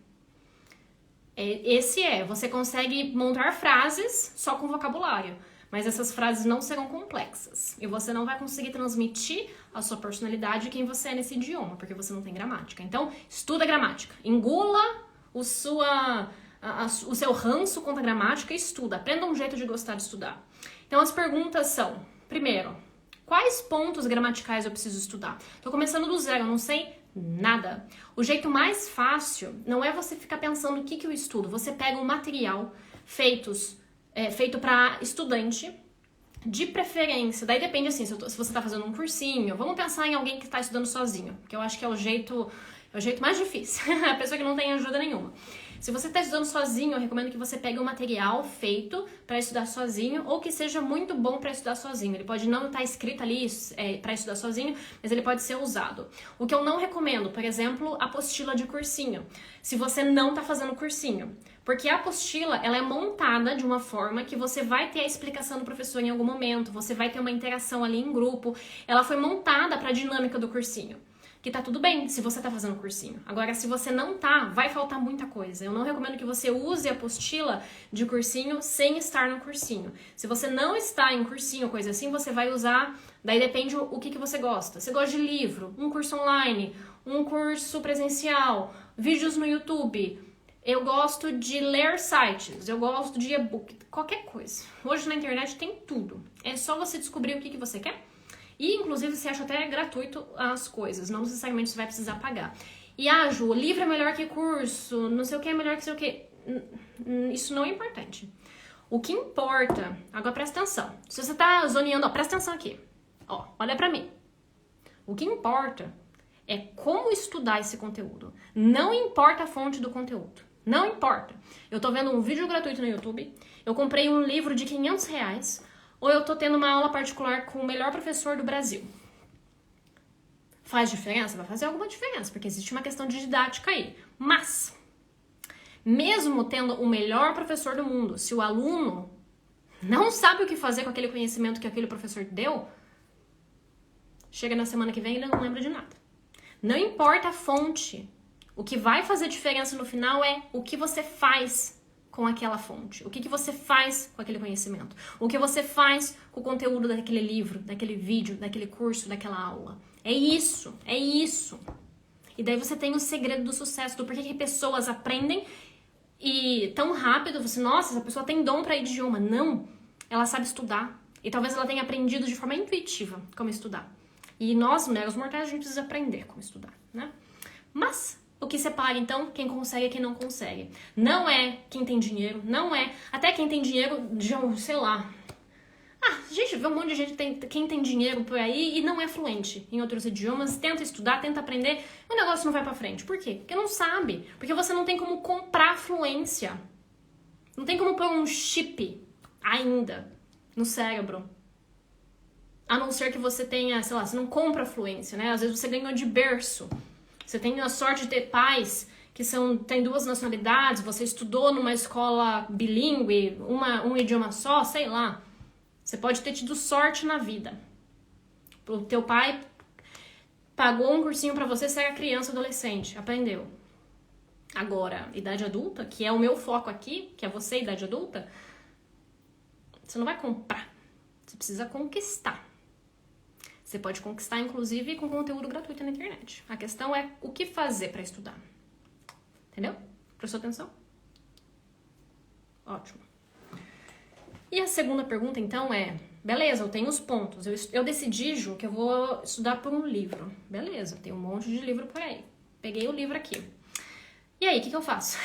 [SPEAKER 1] Você consegue montar frases só com vocabulário, mas essas frases não serão complexas. E você não vai conseguir transmitir a sua personalidade e quem você é nesse idioma, porque você não tem gramática. Então, estuda gramática. Engula o seu ranço contra a gramática e estuda. Aprenda um jeito de gostar de estudar. Então, as perguntas são, primeiro, quais pontos gramaticais eu preciso estudar? Tô começando do zero, eu não sei nada. O jeito mais fácil não é você ficar pensando o que eu estudo. Você pega um material feito para estudante, de preferência. Daí depende assim, se você tá fazendo um cursinho. Vamos pensar em alguém que tá estudando sozinho, que eu acho que é o jeito mais difícil. A pessoa que não tem ajuda nenhuma. Se você está estudando sozinho, eu recomendo que você pegue um material feito para estudar sozinho ou que seja muito bom para estudar sozinho. Ele pode não estar escrito ali para estudar sozinho, mas ele pode ser usado. O que eu não recomendo, por exemplo, apostila de cursinho. Se você não está fazendo cursinho. Porque a apostila, ela é montada de uma forma que você vai ter a explicação do professor em algum momento, você vai ter uma interação ali em grupo. Ela foi montada para a dinâmica do cursinho. Que tá tudo bem se você tá fazendo cursinho. Agora, se você não tá, vai faltar muita coisa. Eu não recomendo que você use a apostila de cursinho sem estar no cursinho. Se você não está em cursinho, coisa assim, você vai usar, daí depende o que você gosta. Você gosta de livro, um curso online, um curso presencial, vídeos no YouTube. Eu gosto de ler sites, eu gosto de e-book, qualquer coisa. Hoje na internet tem tudo. É só você descobrir o que você quer. E, inclusive, você acha até gratuito as coisas. Não necessariamente você vai precisar pagar. E, Ju, o livro é melhor que curso, não sei o que é melhor que sei o que. Isso não é importante. O que importa... Agora, presta atenção. Se você tá zoneando, presta atenção aqui. Olha pra mim. O que importa é como estudar esse conteúdo. Não importa a fonte do conteúdo. Não importa. Eu tô vendo um vídeo gratuito no YouTube. Eu comprei um livro de R$500... ou eu tô tendo uma aula particular com o melhor professor do Brasil. Faz diferença? Vai fazer alguma diferença, porque existe uma questão de didática aí. Mas, mesmo tendo o melhor professor do mundo, se o aluno não sabe o que fazer com aquele conhecimento que aquele professor deu, chega na semana que vem e ele não lembra de nada. Não importa a fonte. O que vai fazer diferença no final é o que você faz com aquela fonte. O que você faz com aquele conhecimento? O que você faz com o conteúdo daquele livro, daquele vídeo, daquele curso, daquela aula? É isso, é isso. E daí você tem o segredo do sucesso, do porquê que pessoas aprendem e tão rápido, você, nossa, essa pessoa tem dom para idioma. Não, ela sabe estudar. E talvez ela tenha aprendido de forma intuitiva como estudar. E nós, meros mortais, a gente precisa aprender como estudar, né? Mas... o que separa, então, quem consegue e quem não consegue. Não é quem tem dinheiro, não é... Até quem tem dinheiro, sei lá... gente, vê um monte de gente quem tem dinheiro por aí e não é fluente em outros idiomas, tenta estudar, tenta aprender, e o negócio não vai pra frente. Por quê? Porque não sabe. Porque você não tem como comprar fluência. Não tem como pôr um chip ainda no cérebro. A não ser que você tenha, sei lá, você não compra fluência, né? Às vezes você ganhou de berço. Você tem a sorte de ter pais que têm duas nacionalidades, você estudou numa escola bilíngue, um idioma só, sei lá. Você pode ter tido sorte na vida. O teu pai pagou um cursinho pra você, você era criança, adolescente, aprendeu. Agora, idade adulta, que é o meu foco aqui, que é você, idade adulta, você não vai comprar. Você precisa conquistar. Você pode conquistar, inclusive, com conteúdo gratuito na internet. A questão é o que fazer para estudar. Entendeu? Prestou atenção? Ótimo. E a segunda pergunta, então, é... beleza, eu tenho os pontos. Eu decidi, Ju, que eu vou estudar por um livro. Beleza, tem um monte de livro por aí. Peguei o livro aqui. E aí, o que eu faço?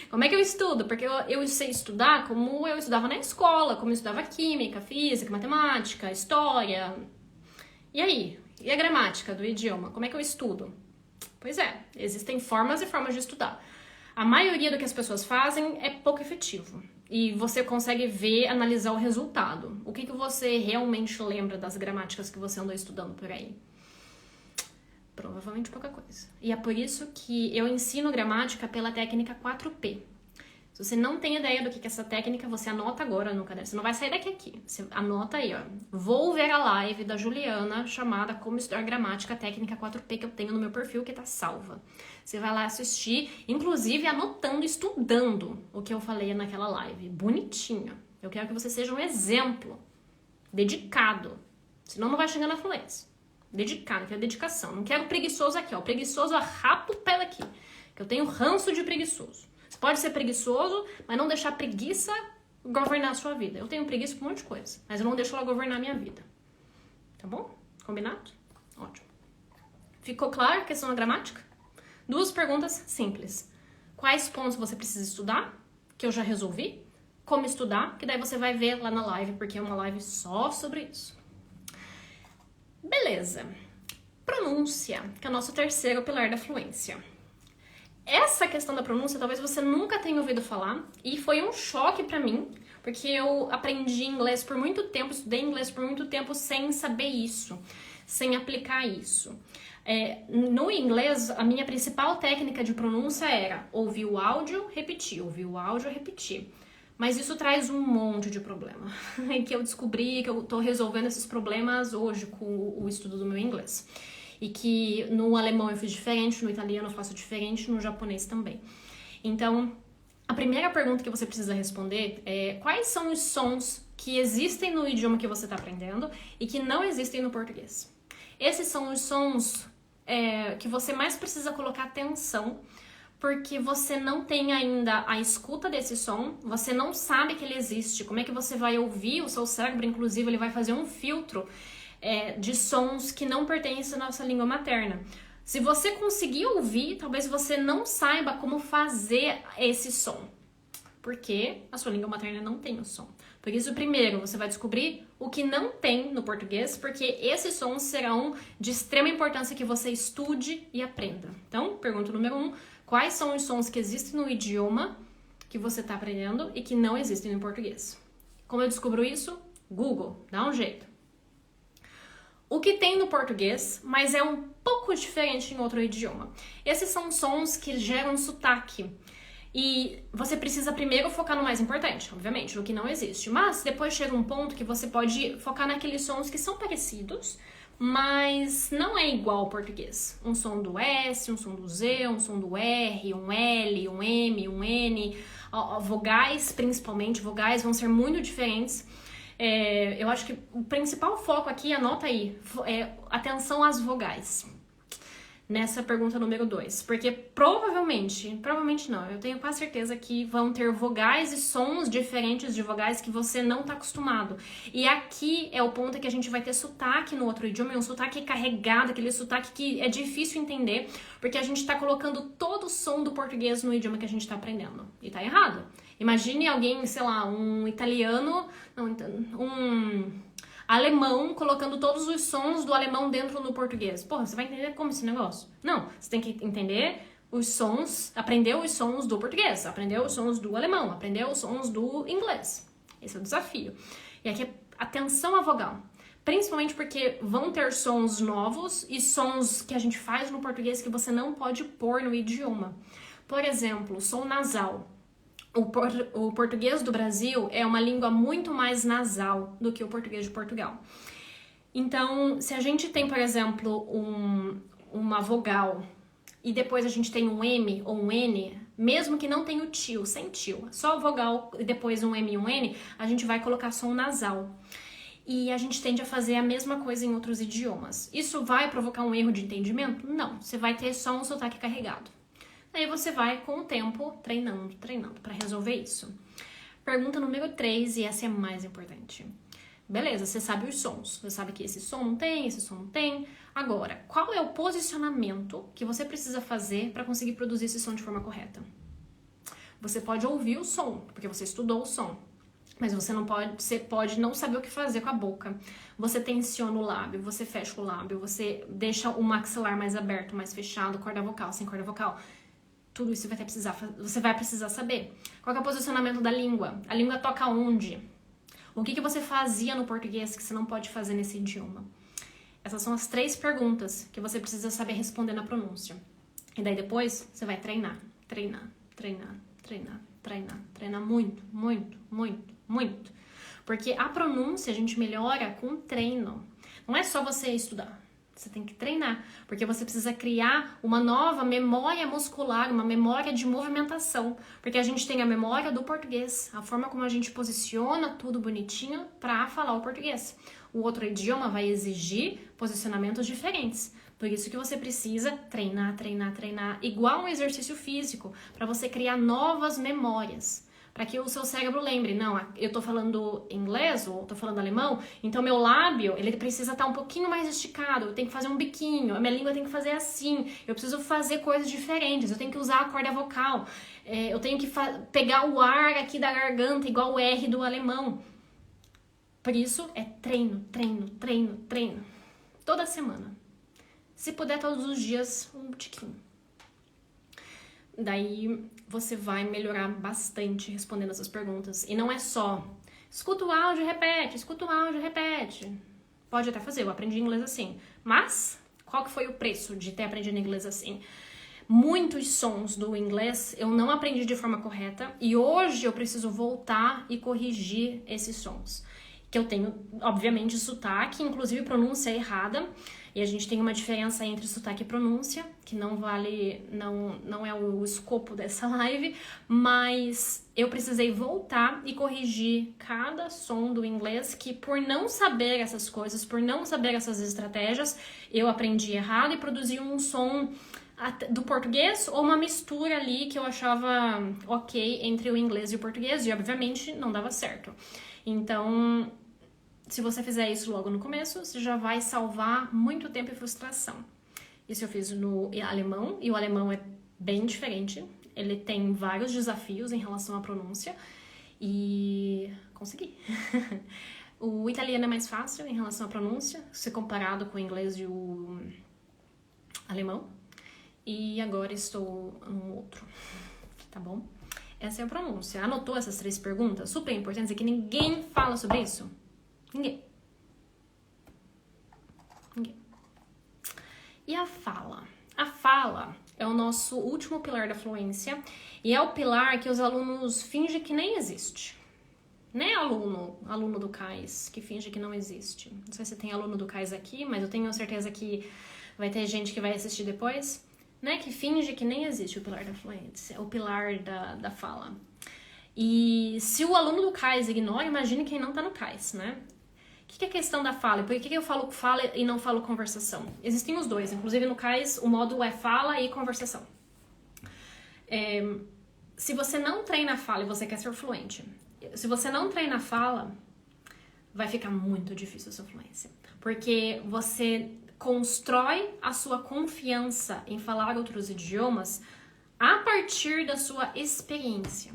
[SPEAKER 1] Como é que eu estudo? Porque eu sei estudar como eu estudava na escola, como eu estudava química, física, matemática, história... E aí? E a gramática do idioma? Como é que eu estudo? Pois é, existem formas e formas de estudar. A maioria do que as pessoas fazem é pouco efetivo. E você consegue ver, analisar o resultado. O que você realmente lembra das gramáticas que você andou estudando por aí? Provavelmente pouca coisa. E é por isso que eu ensino gramática pela técnica 4P. Se você não tem ideia do que é essa técnica, você anota agora no caderno. Você não vai sair daqui. Você anota aí, ó. Vou ver a live da Juliana chamada Como Estudar Gramática, técnica 4P que eu tenho no meu perfil, que tá salva. Você vai lá assistir, inclusive anotando, estudando o que eu falei naquela live. Bonitinho. Eu quero que você seja um exemplo. Dedicado. Senão não vai chegar na fluência. Dedicado, quero dedicação. Não quero preguiçoso aqui, ó. O preguiçoso arrapa o pé daqui. Que eu tenho ranço de preguiçoso. Você pode ser preguiçoso, mas não deixar a preguiça governar a sua vida. Eu tenho preguiça por um monte de coisa, mas eu não deixo ela governar a minha vida. Tá bom? Combinado? Ótimo. Ficou claro a questão da gramática? 2 perguntas simples. Quais pontos você precisa estudar? Que eu já resolvi. Como estudar? Que daí você vai ver lá na live, porque é uma live só sobre isso. Beleza. Pronúncia, que é o nosso terceiro pilar da fluência. Essa questão da pronúncia, talvez você nunca tenha ouvido falar, e foi um choque pra mim, porque eu aprendi inglês por muito tempo, estudei inglês por muito tempo sem saber isso, sem aplicar isso. No inglês, a minha principal técnica de pronúncia era ouvir o áudio, repetir, ouvir o áudio, repetir. Mas isso traz um monte de problema, que eu descobri que eu tô resolvendo esses problemas hoje com o estudo do meu inglês. E que no alemão eu fiz diferente, no italiano eu faço diferente, no japonês também. Então, a primeira pergunta que você precisa responder é quais são os sons que existem no idioma que você está aprendendo e que não existem no português. Esses são os sons que você mais precisa colocar atenção, porque você não tem ainda a escuta desse som, você não sabe que ele existe. Como é que você vai ouvir? O seu cérebro, inclusive, ele vai fazer um filtro de sons que não pertencem à nossa língua materna. Se você conseguir ouvir, talvez você não saiba como fazer esse som, porque a sua língua materna não tem o som. Por isso, primeiro, você vai descobrir o que não tem no português, porque esses sons serão de extrema importância que você estude e aprenda. Então, pergunta número 1, quais são os sons que existem no idioma que você está aprendendo e que não existem no português? Como eu descubro isso? Google, dá um jeito. O que tem no português, mas é um pouco diferente em outro idioma. Esses são sons que geram sotaque. E você precisa primeiro focar no mais importante, obviamente, no que não existe. Mas depois chega um ponto que você pode focar naqueles sons que são parecidos, mas não é igual ao português. Um som do S, um som do Z, um som do R, um L, um M, um N. Vogais, principalmente, vogais vão ser muito diferentes. Eu acho que o principal foco aqui, anota aí, é atenção às vogais. Nessa pergunta número 2. Porque provavelmente não, eu tenho quase certeza que vão ter vogais e sons diferentes de vogais que você não está acostumado. E aqui é o ponto que a gente vai ter sotaque no outro idioma, é um sotaque carregado, aquele sotaque que é difícil entender, porque a gente está colocando todo o som do português no idioma que a gente está aprendendo. E tá errado. Imagine alguém, sei lá, um italiano, um alemão colocando todos os sons do alemão dentro do português. Porra, você vai entender como esse negócio? Não, você tem que entender os sons, aprender os sons do português, aprender os sons do alemão, aprender os sons do inglês. Esse é o desafio. E aqui é atenção à vogal. Principalmente porque vão ter sons novos e sons que a gente faz no português que você não pode pôr no idioma. Por exemplo, som nasal. O português do Brasil é uma língua muito mais nasal do que o português de Portugal. Então, se a gente tem, por exemplo, uma vogal e depois a gente tem um M ou um N, mesmo que não tenha o tio, sem tio, só vogal e depois um M e um N, a gente vai colocar som nasal. E a gente tende a fazer a mesma coisa em outros idiomas. Isso vai provocar um erro de entendimento? Não, você vai ter só um sotaque carregado. Aí você vai, com o tempo, treinando para resolver isso. Pergunta número 3, e essa é a mais importante. Beleza, você sabe os sons. Você sabe que esse som não tem, esse som não tem. Agora, qual é o posicionamento que você precisa fazer para conseguir produzir esse som de forma correta? Você pode ouvir o som, porque você estudou o som. Mas você pode não saber o que fazer com a boca. Você tensiona o lábio, você fecha o lábio, você deixa o maxilar mais aberto, mais fechado, corda vocal, sem corda vocal. Tudo isso você vai precisar saber. Qual é o posicionamento da língua? A língua toca onde? O que você fazia no português que você não pode fazer nesse idioma? Essas são as 3 perguntas que você precisa saber responder na pronúncia. E daí depois você vai treinar. Treina muito, muito, muito, muito. Porque a pronúncia a gente melhora com treino. Não é só você estudar. Você tem que treinar, porque você precisa criar uma nova memória muscular, uma memória de movimentação, porque a gente tem a memória do português, a forma como a gente posiciona tudo bonitinho para falar o português. O outro idioma vai exigir posicionamentos diferentes. Por isso que você precisa treinar, igual um exercício físico, para você criar novas memórias. Para que o seu cérebro lembre, não, eu tô falando inglês ou tô falando alemão, então meu lábio, ele precisa estar um pouquinho mais esticado, eu tenho que fazer um biquinho, a minha língua tem que fazer assim, eu preciso fazer coisas diferentes, eu tenho que usar a corda vocal, eu tenho que pegar o ar aqui da garganta, igual o R do alemão. Por isso, é treino. Toda semana. Se puder, todos os dias, um tiquinho. Daí você vai melhorar bastante respondendo essas perguntas. E não é só escuta o áudio e repete. Pode até fazer, eu aprendi inglês assim. Mas, qual que foi o preço de ter aprendido inglês assim? Muitos sons do inglês eu não aprendi de forma correta. E hoje eu preciso voltar e corrigir esses sons. Que eu tenho, obviamente, sotaque, inclusive pronúncia errada. E a gente tem uma diferença entre sotaque e pronúncia, que não é o escopo dessa live, mas eu precisei voltar e corrigir cada som do inglês, que por não saber essas coisas, por não saber essas estratégias, eu aprendi errado e produzi um som do português ou uma mistura ali que eu achava ok entre o inglês e o português, e obviamente não dava certo. Então, se você fizer isso logo no começo, você já vai salvar muito tempo e frustração. Isso eu fiz no alemão, e o alemão é bem diferente. Ele tem vários desafios em relação à pronúncia, e consegui. O italiano é mais fácil em relação à pronúncia, se comparado com o inglês e o alemão. E agora estou no outro, tá bom? Essa é a pronúncia. Anotou essas 3 perguntas? Super importantes, é que ninguém fala sobre isso. Ninguém. E a fala? A fala é o nosso último pilar da fluência e é o pilar que os alunos fingem que nem existe. Né, aluno do CAIS, que finge que não existe. Não sei se tem aluno do CAIS aqui, mas eu tenho certeza que vai ter gente que vai assistir depois, né, que finge que nem existe o pilar da fluência, o pilar da fala. E se o aluno do CAIS ignora, imagine quem não tá no CAIS, né? O que é a questão da fala? Por que eu falo fala e não falo conversação? Existem os dois, inclusive no CAIS o módulo é fala e conversação. Se você não treina a fala e você quer ser fluente, se você não treina a fala, vai ficar muito difícil a sua fluência. Porque você constrói a sua confiança em falar outros idiomas a partir da sua experiência.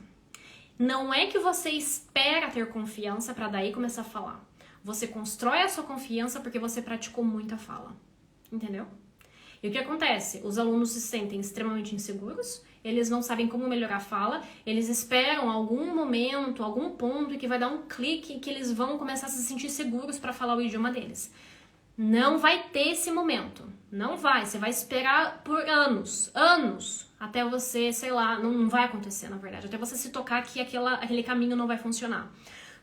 [SPEAKER 1] Não é que você espera ter confiança para daí começar a falar. Você constrói a sua confiança porque você praticou muita fala. Entendeu? E o que acontece? Os alunos se sentem extremamente inseguros, eles não sabem como melhorar a fala, eles esperam algum momento, algum ponto que vai dar um clique que eles vão começar a se sentir seguros para falar o idioma deles. Não vai ter esse momento. Não vai. Você vai esperar por anos, até você, sei lá, não vai acontecer, na verdade, até você se tocar que aquele caminho não vai funcionar.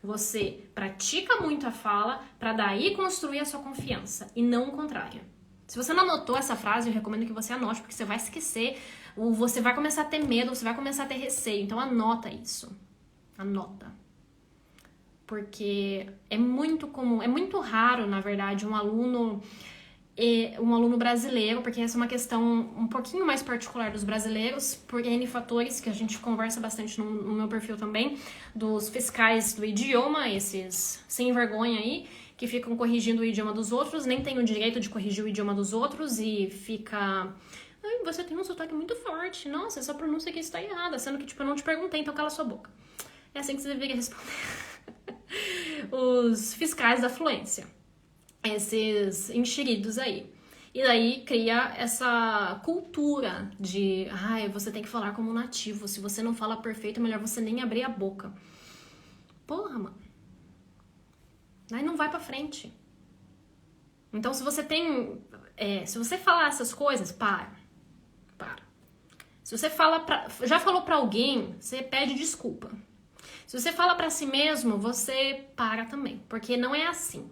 [SPEAKER 1] Você pratica muito a fala para daí construir a sua confiança e não o contrário. Se você não anotou essa frase, eu recomendo que você anote, porque você vai esquecer, ou você vai começar a ter medo, você vai começar a ter receio. Então anota isso. Anota. Porque é muito comum, é muito raro, na verdade, um aluno brasileiro, porque essa é uma questão um pouquinho mais particular dos brasileiros, por N fatores que a gente conversa bastante no meu perfil também, dos fiscais do idioma, esses sem vergonha aí, que ficam corrigindo o idioma dos outros, nem tem o direito de corrigir o idioma dos outros e fica... Ai, você tem um sotaque muito forte, nossa, essa pronúncia aqui está errada, sendo que tipo, eu não te perguntei, então cala sua boca. É assim que você deveria responder. Os fiscais da fluência, esses enxeridos aí. E daí cria essa cultura de você tem que falar como um nativo, se você não fala perfeito, é melhor você nem abrir a boca. Porra, mano. Aí não vai pra frente. Então se você tem... se você falar essas coisas, para. Se você já falou pra alguém, você pede desculpa. Se você fala pra si mesmo, você para também, porque não é assim.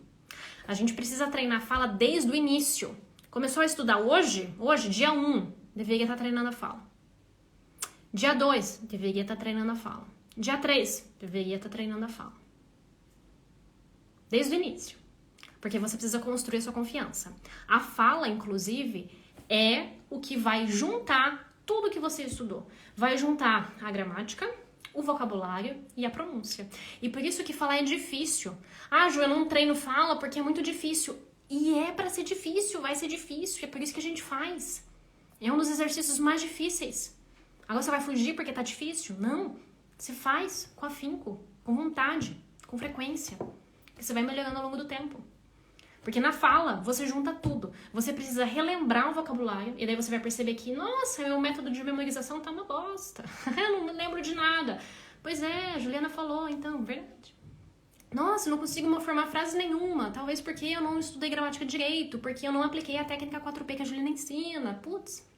[SPEAKER 1] A gente precisa treinar a fala desde o início. Começou a estudar hoje, dia 1, deveria estar treinando a fala. Dia 2, deveria estar treinando a fala. Dia 3, deveria estar treinando a fala. Desde o início. Porque você precisa construir a sua confiança. A fala, inclusive, é o que vai juntar tudo que você estudou. Vai juntar a gramática, o vocabulário e a pronúncia. E por isso que falar é difícil. Ah, Ju, eu não treino fala porque é muito difícil. E é pra ser difícil, vai ser difícil. É por isso que a gente faz. É um dos exercícios mais difíceis. Agora você vai fugir porque tá difícil? Não. Você faz com afinco, com vontade, com frequência. Você vai melhorando ao longo do tempo. Porque na fala, você junta tudo. Você precisa relembrar o vocabulário, e daí você vai perceber que, nossa, meu método de memorização tá uma bosta. Eu não me lembro de nada. Pois é, a Juliana falou, então, verdade. Nossa, eu não consigo formar frase nenhuma. Talvez porque eu não estudei gramática direito, porque eu não apliquei a técnica 4P que a Juliana ensina. Putz.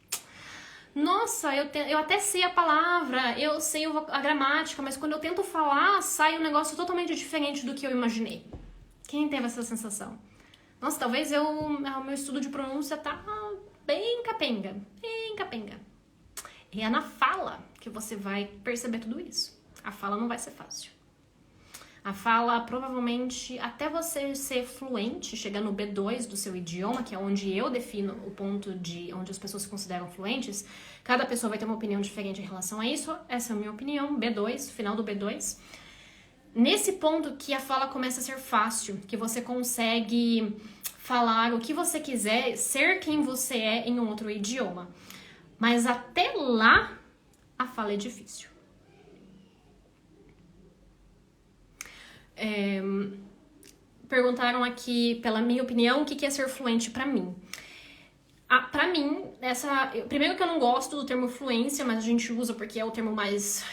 [SPEAKER 1] Nossa, eu até sei a palavra, eu sei a gramática, mas quando eu tento falar, sai um negócio totalmente diferente do que eu imaginei. Quem teve essa sensação? Nossa, talvez o meu estudo de pronúncia tá bem capenga, bem capenga. E é na fala que você vai perceber tudo isso. A fala não vai ser fácil. A fala, provavelmente, até você ser fluente, chegar no B2 do seu idioma, que é onde eu defino o ponto de onde as pessoas se consideram fluentes, cada pessoa vai ter uma opinião diferente em relação a isso. Essa é a minha opinião, B2, final do B2. Nesse ponto que a fala começa a ser fácil, que você consegue falar o que você quiser, ser quem você é em um outro idioma. Mas até lá, a fala é difícil. Perguntaram aqui, pela minha opinião, o que é ser fluente pra mim. Pra mim, primeiro que eu não gosto do termo fluência, mas a gente usa porque é o termo mais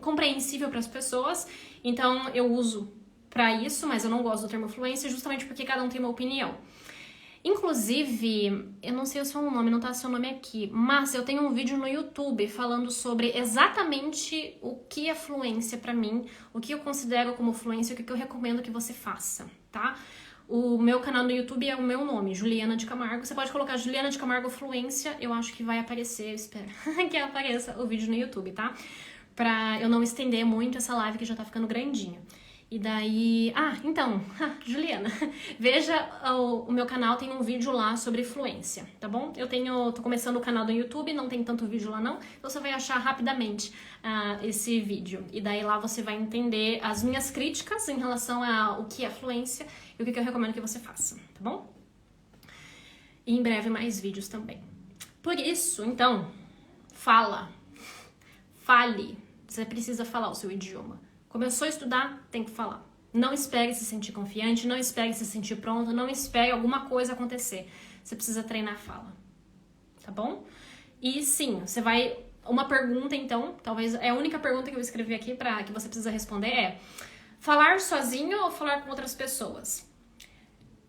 [SPEAKER 1] compreensível para as pessoas, então eu uso pra isso, mas eu não gosto do termo fluência justamente porque cada um tem uma opinião. Inclusive, eu não sei o seu nome, não tá seu nome aqui, mas eu tenho um vídeo no YouTube falando sobre exatamente o que é fluência pra mim, o que eu considero como fluência, o que eu recomendo que você faça, tá? O meu canal no YouTube é o meu nome, Juliana de Camargo. Você pode colocar Juliana de Camargo Fluência, eu acho que vai aparecer, eu espero que apareça o vídeo no YouTube, tá? Pra eu não estender muito essa live que já tá ficando grandinha. E daí... Juliana, veja o meu canal, tem um vídeo lá sobre fluência, tá bom? Tô começando o canal do YouTube, não tem tanto vídeo lá não, então você vai achar rapidamente esse vídeo. E daí lá você vai entender as minhas críticas em relação ao que é fluência e o que eu recomendo que você faça, tá bom? E em breve mais vídeos também. Por isso, então, fale. Você precisa falar o seu idioma. Começou a estudar, tem que falar. Não espere se sentir confiante, não espere se sentir pronto, não espere alguma coisa acontecer. Você precisa treinar a fala, tá bom? E sim, você vai... Uma pergunta, então, talvez é a única pergunta que eu escrevi aqui que você precisa responder é: falar sozinho ou falar com outras pessoas?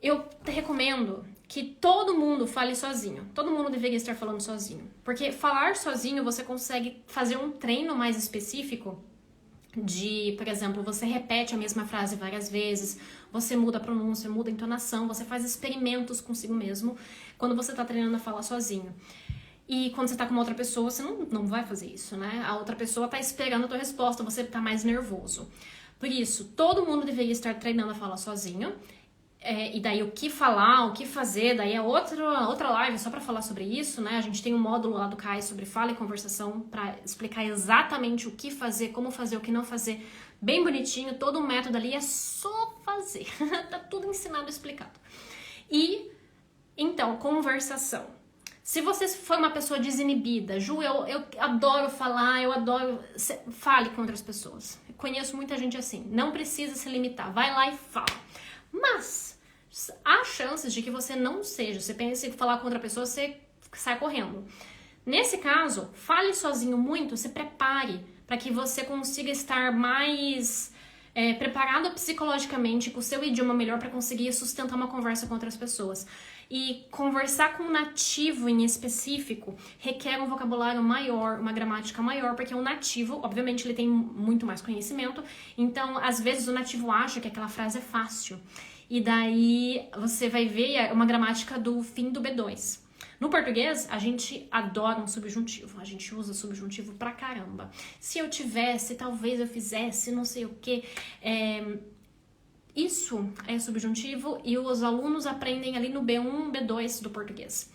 [SPEAKER 1] Eu te recomendo que todo mundo fale sozinho. Todo mundo deveria estar falando sozinho. Porque falar sozinho você consegue fazer um treino mais específico por exemplo, você repete a mesma frase várias vezes, você muda a pronúncia, muda a entonação, você faz experimentos consigo mesmo quando você tá treinando a falar sozinho. E quando você tá com uma outra pessoa, você não vai fazer isso, né? A outra pessoa tá esperando a tua resposta, você tá mais nervoso. Por isso, todo mundo deveria estar treinando a falar sozinho. E daí o que falar, o que fazer, daí é outra live só pra falar sobre isso, né? A gente tem um módulo lá do CAI sobre fala e conversação pra explicar exatamente o que fazer, como fazer, o que não fazer, bem bonitinho, todo um método ali, é só fazer. Tá tudo ensinado e explicado. E, então, conversação. Se você for uma pessoa desinibida, Ju, eu adoro falar, fale com outras pessoas. Eu conheço muita gente assim, não precisa se limitar, vai lá e fala. Mas há chances de que você não seja. Você pensa em falar com outra pessoa, você sai correndo. Nesse caso, fale sozinho muito, se prepare para que você consiga estar mais preparado psicologicamente, com o seu idioma melhor para conseguir sustentar uma conversa com outras pessoas. E conversar com um nativo em específico requer um vocabulário maior, uma gramática maior, porque o nativo, obviamente, ele tem muito mais conhecimento, então, às vezes, o nativo acha que aquela frase é fácil. E daí, você vai ver uma gramática do fim do B2. No português, a gente adora um subjuntivo, a gente usa subjuntivo pra caramba. Se eu tivesse, talvez eu fizesse, não sei o quê. Isso é subjuntivo e os alunos aprendem ali no B1, B2 do português.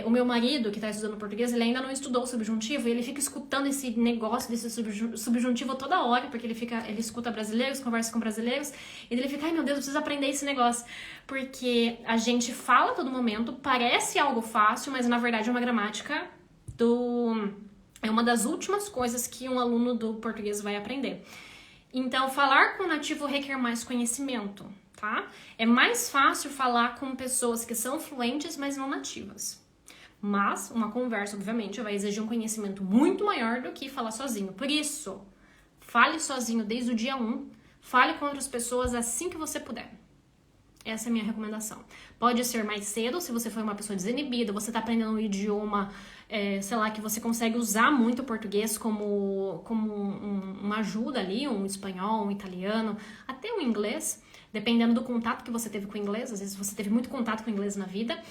[SPEAKER 1] O meu marido, que está estudando português, ele ainda não estudou subjuntivo e ele fica escutando esse negócio desse subjuntivo toda hora, porque ele escuta brasileiros, conversa com brasileiros, e ele fica, ai meu Deus, eu preciso aprender esse negócio. Porque a gente fala a todo momento, parece algo fácil, mas na verdade é uma gramática é uma das últimas coisas que um aluno do português vai aprender. Então, falar com o nativo requer mais conhecimento, tá? É mais fácil falar com pessoas que são fluentes, mas não nativas. Mas uma conversa, obviamente, vai exigir um conhecimento muito maior do que falar sozinho. Por isso, fale sozinho desde o dia 1, fale com outras pessoas assim que você puder. Essa é a minha recomendação. Pode ser mais cedo, se você for uma pessoa desinibida, você está aprendendo um idioma, sei lá, que você consegue usar muito o português como uma ajuda ali, um espanhol, um italiano, até o inglês, dependendo do contato que você teve com o inglês. Às vezes você teve muito contato com o inglês na vida,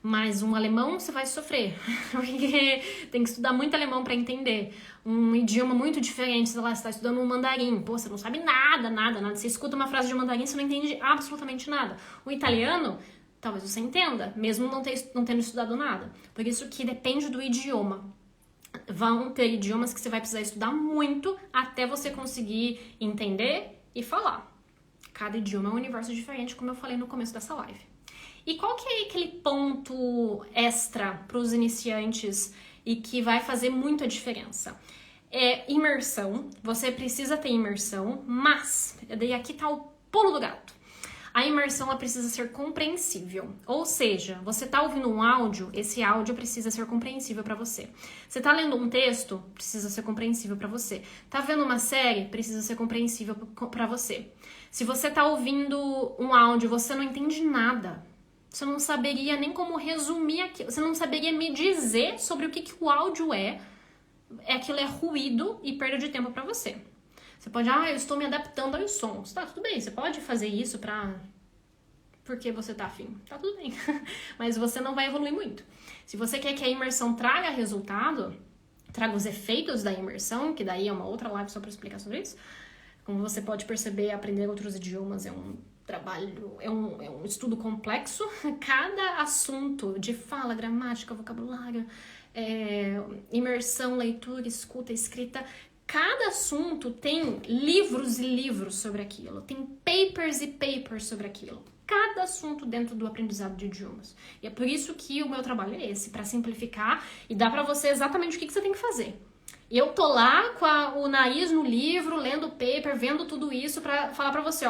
[SPEAKER 1] mas um alemão você vai sofrer, porque tem que estudar muito alemão para entender. Um idioma muito diferente, sei lá, você está estudando um mandarim, pô, você não sabe nada. Você escuta uma frase de mandarim, você não entende absolutamente nada. O italiano, talvez você entenda, mesmo não tendo estudado nada. Por isso que depende do idioma. Vão ter idiomas que você vai precisar estudar muito até você conseguir entender e falar. Cada idioma é um universo diferente, como eu falei no começo dessa live. E qual que é aquele ponto extra para os iniciantes e que vai fazer muito a diferença? É imersão, você precisa ter imersão, mas, daí aqui tá o pulo do gato. A imersão ela precisa ser compreensível, ou seja, você tá ouvindo um áudio, esse áudio precisa ser compreensível para você. Você tá lendo um texto, precisa ser compreensível para você. Tá vendo uma série, precisa ser compreensível para você. Se você tá ouvindo um áudio, você não entende nada. Você não saberia nem como resumir aquilo. Você não saberia me dizer sobre o que o áudio é. Aquilo é ruído e perda de tempo pra você. Você pode, eu estou me adaptando aos sons. Tá, tudo bem. Você pode fazer isso porque você tá afim. Tá tudo bem. Mas você não vai evoluir muito. Se você quer que a imersão traga resultado, traga os efeitos da imersão, que daí é uma outra live só pra explicar sobre isso. Como você pode perceber, aprender outros idiomas é um trabalho, é um estudo complexo. Cada assunto de fala, gramática, vocabulário, imersão, leitura, escuta, escrita, cada assunto tem livros e livros sobre aquilo, tem papers e papers sobre aquilo. Cada assunto dentro do aprendizado de idiomas. E é por isso que o meu trabalho é esse, para simplificar e dar para você exatamente o que você tem que fazer. Eu tô lá com o nariz no livro, lendo o paper, vendo tudo isso pra falar pra você,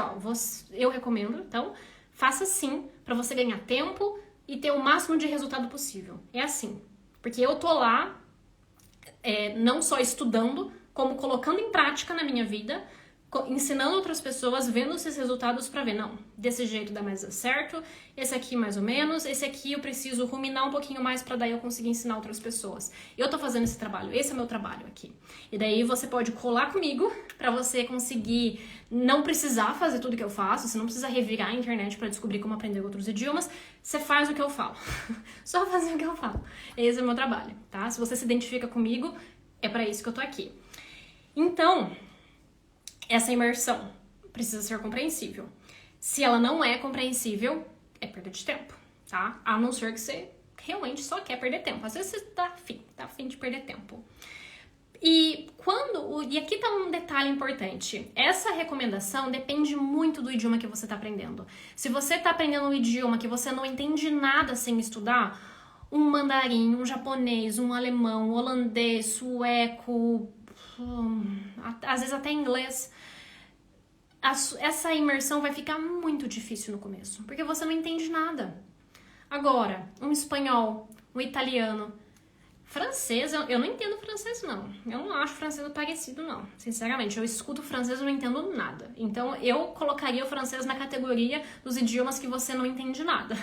[SPEAKER 1] eu recomendo, então, faça assim pra você ganhar tempo e ter o máximo de resultado possível. É assim, porque eu tô lá, não só estudando, como colocando em prática na minha vida, ensinando outras pessoas, vendo esses resultados pra ver, não, desse jeito dá mais certo, esse aqui mais ou menos, esse aqui eu preciso ruminar um pouquinho mais pra daí eu conseguir ensinar outras pessoas. Eu tô fazendo esse trabalho, esse é o meu trabalho aqui. E daí você pode colar comigo pra você conseguir não precisar fazer tudo que eu faço, você não precisa revirar a internet pra descobrir como aprender outros idiomas, você faz o que eu falo. Só fazer o que eu falo. Esse é o meu trabalho, tá? Se você se identifica comigo, é pra isso que eu tô aqui. Então, essa imersão precisa ser compreensível. Se ela não é compreensível, é perda de tempo, tá? A não ser que você realmente só quer perder tempo. Às vezes você tá afim de perder tempo. E aqui tá um detalhe importante. Essa recomendação depende muito do idioma que você tá aprendendo. Se você tá aprendendo um idioma que você não entende nada sem estudar, um mandarim, um japonês, um alemão, um holandês, sueco, às vezes até inglês, essa imersão vai ficar muito difícil no começo, porque você não entende nada. Agora, um espanhol, um italiano, Francês, eu não entendo francês, não. Eu não acho francês parecido, não. Sinceramente, eu escuto francês e não entendo nada. Então, eu colocaria o francês na categoria dos idiomas que você não entende nada.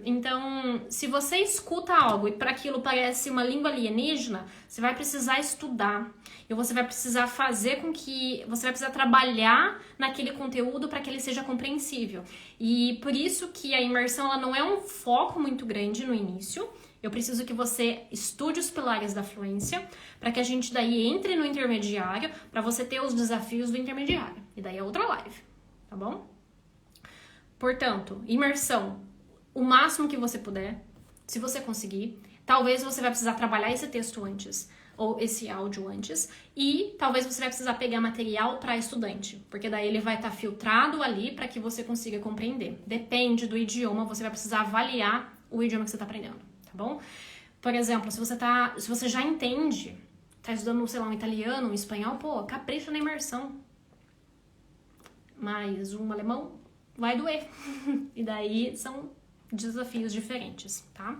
[SPEAKER 1] Então, se você escuta algo e para aquilo parece uma língua alienígena, você vai precisar estudar. E você vai precisar fazer com que... Você vai precisar trabalhar naquele conteúdo para que ele seja compreensível. E por isso que a imersão ela não é um foco muito grande no início. Eu preciso que você estude os pilares da fluência para que a gente daí entre no intermediário para você ter os desafios do intermediário. E daí é outra live, tá bom? Portanto, imersão, o máximo que você puder, se você conseguir. Talvez você vai precisar trabalhar esse texto antes, ou esse áudio antes, e talvez você vai precisar pegar material para estudante, porque daí ele vai estar filtrado ali para que você consiga compreender. Depende do idioma, você vai precisar avaliar o idioma que você está aprendendo. Tá bom? Por exemplo, se você já entende, tá estudando, sei lá, um italiano, um espanhol, pô, capricha na imersão. Mas um alemão vai doer. E daí são desafios diferentes, tá?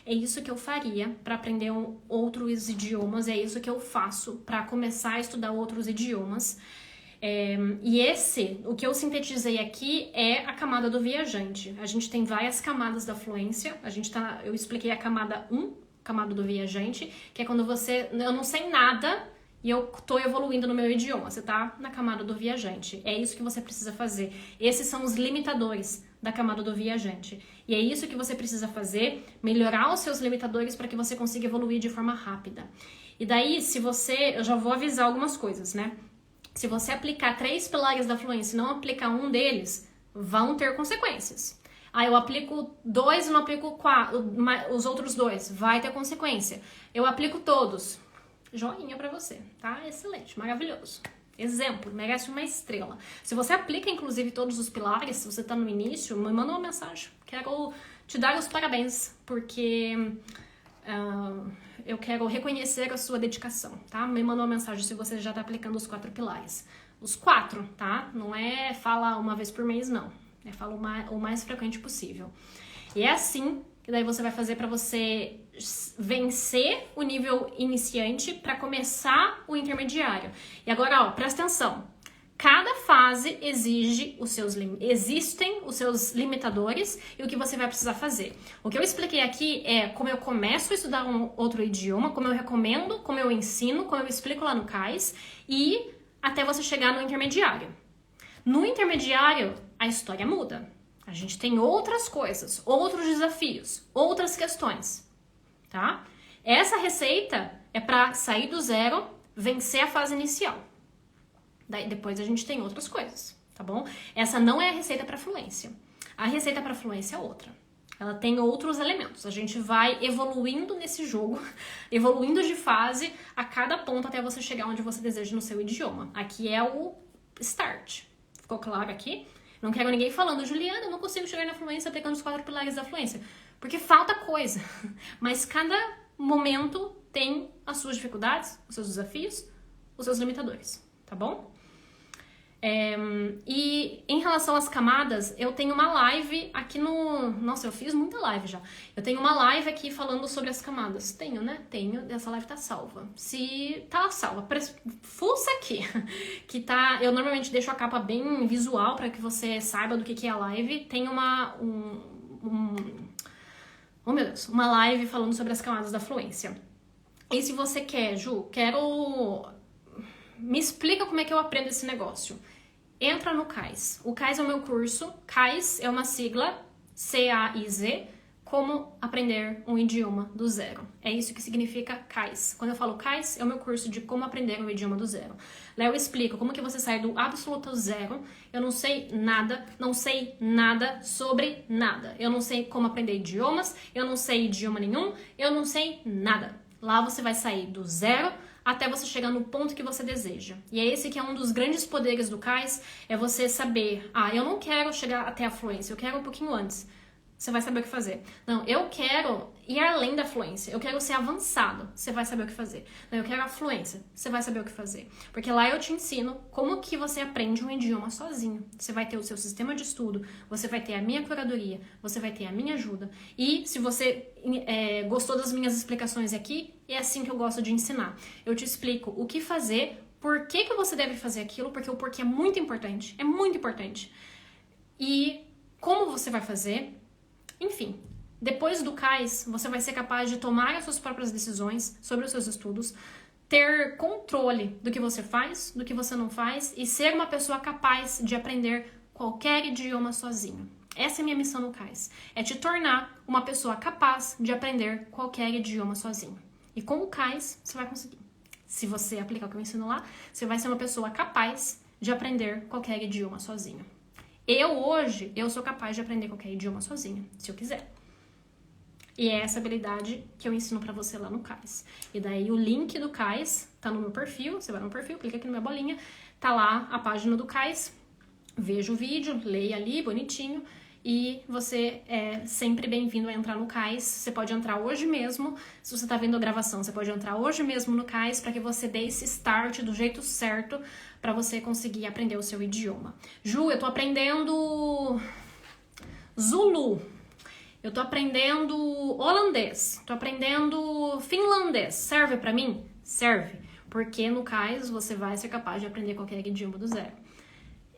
[SPEAKER 1] É isso que eu faria para aprender outros idiomas, é isso que eu faço para começar a estudar outros idiomas. O que eu sintetizei aqui é a camada do viajante. A gente tem várias camadas da fluência. Eu expliquei a camada 1, camada do viajante, que é quando eu não sei nada e eu tô evoluindo no meu idioma. Você tá na camada do viajante. É isso que você precisa fazer. Esses são os limitadores da camada do viajante. E é isso que você precisa fazer, melhorar os seus limitadores para que você consiga evoluir de forma rápida. E daí, eu já vou avisar algumas coisas, né? Se você aplicar 3 pilares da fluência e não aplicar um deles, vão ter consequências. Eu aplico 2 e não aplico 4, os outros 2, vai ter consequência. Eu aplico todos. Joinha pra você, tá? Excelente, maravilhoso. Exemplo, merece uma estrela. Se você aplica, inclusive, todos os pilares, se você tá no início, me manda uma mensagem. Quero te dar os parabéns, porque... eu quero reconhecer a sua dedicação, tá? Me manda uma mensagem se você já tá aplicando os 4 pilares. Os 4, tá? Não é fala uma vez por mês, não. É fala o mais frequente possível. E é assim que daí você vai fazer para você vencer o nível iniciante para começar o intermediário. E agora, ó, presta atenção. Cada fase existem os seus limitadores e o que você vai precisar fazer. O que eu expliquei aqui é como eu começo a estudar um outro idioma, como eu recomendo, como eu ensino, como eu explico lá no CAIS e até você chegar no intermediário. No intermediário, a história muda. A gente tem outras coisas, outros desafios, outras questões, tá? Essa receita é para sair do zero, vencer a fase inicial. Daí depois a gente tem outras coisas, tá bom? Essa não é a receita para fluência. A receita para fluência é outra. Ela tem outros elementos. A gente vai evoluindo nesse jogo, evoluindo de fase a cada ponto até você chegar onde você deseja no seu idioma. Aqui é o start. Ficou claro aqui? Não quero ninguém falando, Juliana, eu não consigo chegar na fluência aplicando os 4 pilares da fluência. Porque falta coisa. Mas cada momento tem as suas dificuldades, os seus desafios, os seus limitadores, tá bom? E em relação às camadas, eu tenho uma live aqui no... Nossa, eu fiz muita live já. Eu tenho uma live aqui falando sobre as camadas. Tenho, né? Tenho. Essa live tá salva. Se tá salva, fuça aqui. Que tá... Eu normalmente deixo a capa bem visual para que você saiba do que é a live. Tem oh, meu Deus. Uma live falando sobre as camadas da fluência. E se você quer, Ju, me explica como é que eu aprendo esse negócio. Entra no CAIS. O CAIS é o meu curso. CAIS é uma sigla, C-A-I-Z, como aprender um idioma do zero. É isso que significa CAIS. Quando eu falo CAIS, é o meu curso de como aprender um idioma do zero. Lá eu explico como que você sai do absoluto zero. Eu não sei nada sobre nada. Eu não sei como aprender idiomas, eu não sei idioma nenhum, eu não sei nada. Lá você vai sair do zero até você chegar no ponto que você deseja. E é esse que é um dos grandes poderes do CAIS, é você saber, eu não quero chegar até a fluência, eu quero um pouquinho antes. Você vai saber o que fazer. Não, eu quero ir além da fluência. Eu quero ser avançado. Você vai saber o que fazer. Não, eu quero a fluência. Você vai saber o que fazer. Porque lá eu te ensino como que você aprende um idioma sozinho. Você vai ter o seu sistema de estudo, você vai ter a minha curadoria, você vai ter a minha ajuda. E se você gostou das minhas explicações aqui, é assim que eu gosto de ensinar. Eu te explico o que fazer, por que você deve fazer aquilo, porque o porquê é muito importante. É muito importante. E como você vai fazer. Enfim, depois do CAIS, você vai ser capaz de tomar as suas próprias decisões sobre os seus estudos, ter controle do que você faz, do que você não faz e ser uma pessoa capaz de aprender qualquer idioma sozinho. Essa é a minha missão no CAIS, é te tornar uma pessoa capaz de aprender qualquer idioma sozinho. E com o CAIS, você vai conseguir. Se você aplicar o que eu ensino lá, você vai ser uma pessoa capaz de aprender qualquer idioma sozinho. Hoje, eu sou capaz de aprender qualquer idioma sozinha, se eu quiser. E é essa habilidade que eu ensino pra você lá no CAIS. E daí o link do CAIS tá no meu perfil, você vai no meu perfil, clica aqui na minha bolinha, tá lá a página do CAIS, veja o vídeo, leia ali, bonitinho, e você é sempre bem-vindo a entrar no CAIS. Você pode entrar hoje mesmo, se você tá vendo a gravação, você pode entrar hoje mesmo no CAIS para que você dê esse start do jeito certo para você conseguir aprender o seu idioma. Ju, eu tô aprendendo Zulu, eu tô aprendendo holandês, tô aprendendo finlandês. Serve para mim? Serve, porque no CAIS você vai ser capaz de aprender qualquer idioma do zero.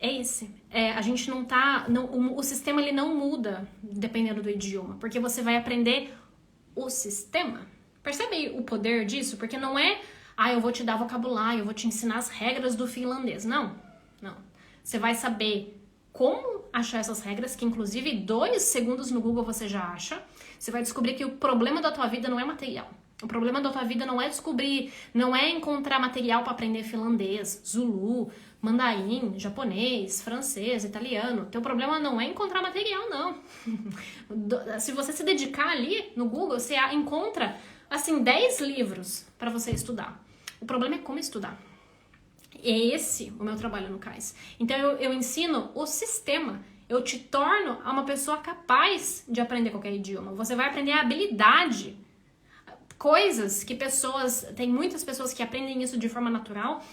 [SPEAKER 1] É esse. A gente não tá... o sistema ele não muda dependendo do idioma, porque você vai aprender o sistema. Percebe o poder disso? Porque não é, eu vou te dar vocabulário, eu vou te ensinar as regras do finlandês. Não. Você vai saber como achar essas regras, que inclusive 2 segundos no Google você já acha. Você vai descobrir que o problema da tua vida não é material. O problema da tua vida não é não é encontrar material para aprender finlandês, Zulu, mandarim, japonês, francês, italiano. Teu problema não é encontrar material, não. Se você se dedicar ali no Google, você encontra, assim, 10 livros para você estudar. O problema é como estudar. É esse o meu trabalho no CAIS. Então eu ensino o sistema. Eu te torno uma pessoa capaz de aprender qualquer idioma. Você vai aprender a habilidade. Coisas que tem muitas pessoas que aprendem isso de forma natural.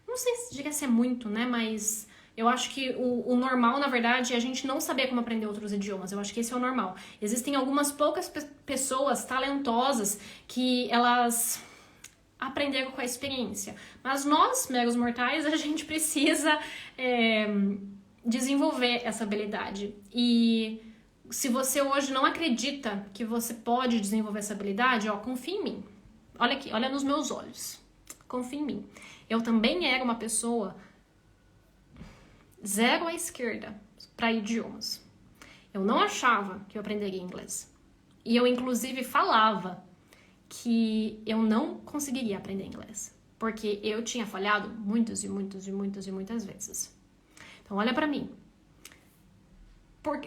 [SPEAKER 1] Não sei se diga se é muito, né? Mas eu acho que o normal, na verdade, é a gente não saber como aprender outros idiomas. Eu acho que esse é o normal. Existem algumas poucas pessoas talentosas que elas aprenderam com a experiência. Mas nós, meros mortais, a gente precisa desenvolver essa habilidade. E se você hoje não acredita que você pode desenvolver essa habilidade, confia em mim. Olha aqui, olha nos meus olhos. Confia em mim. Eu também era uma pessoa zero à esquerda para idiomas. Eu não achava que eu aprenderia inglês. E eu, inclusive, falava que eu não conseguiria aprender inglês. Porque eu tinha falhado muitas vezes. Então, olha para mim.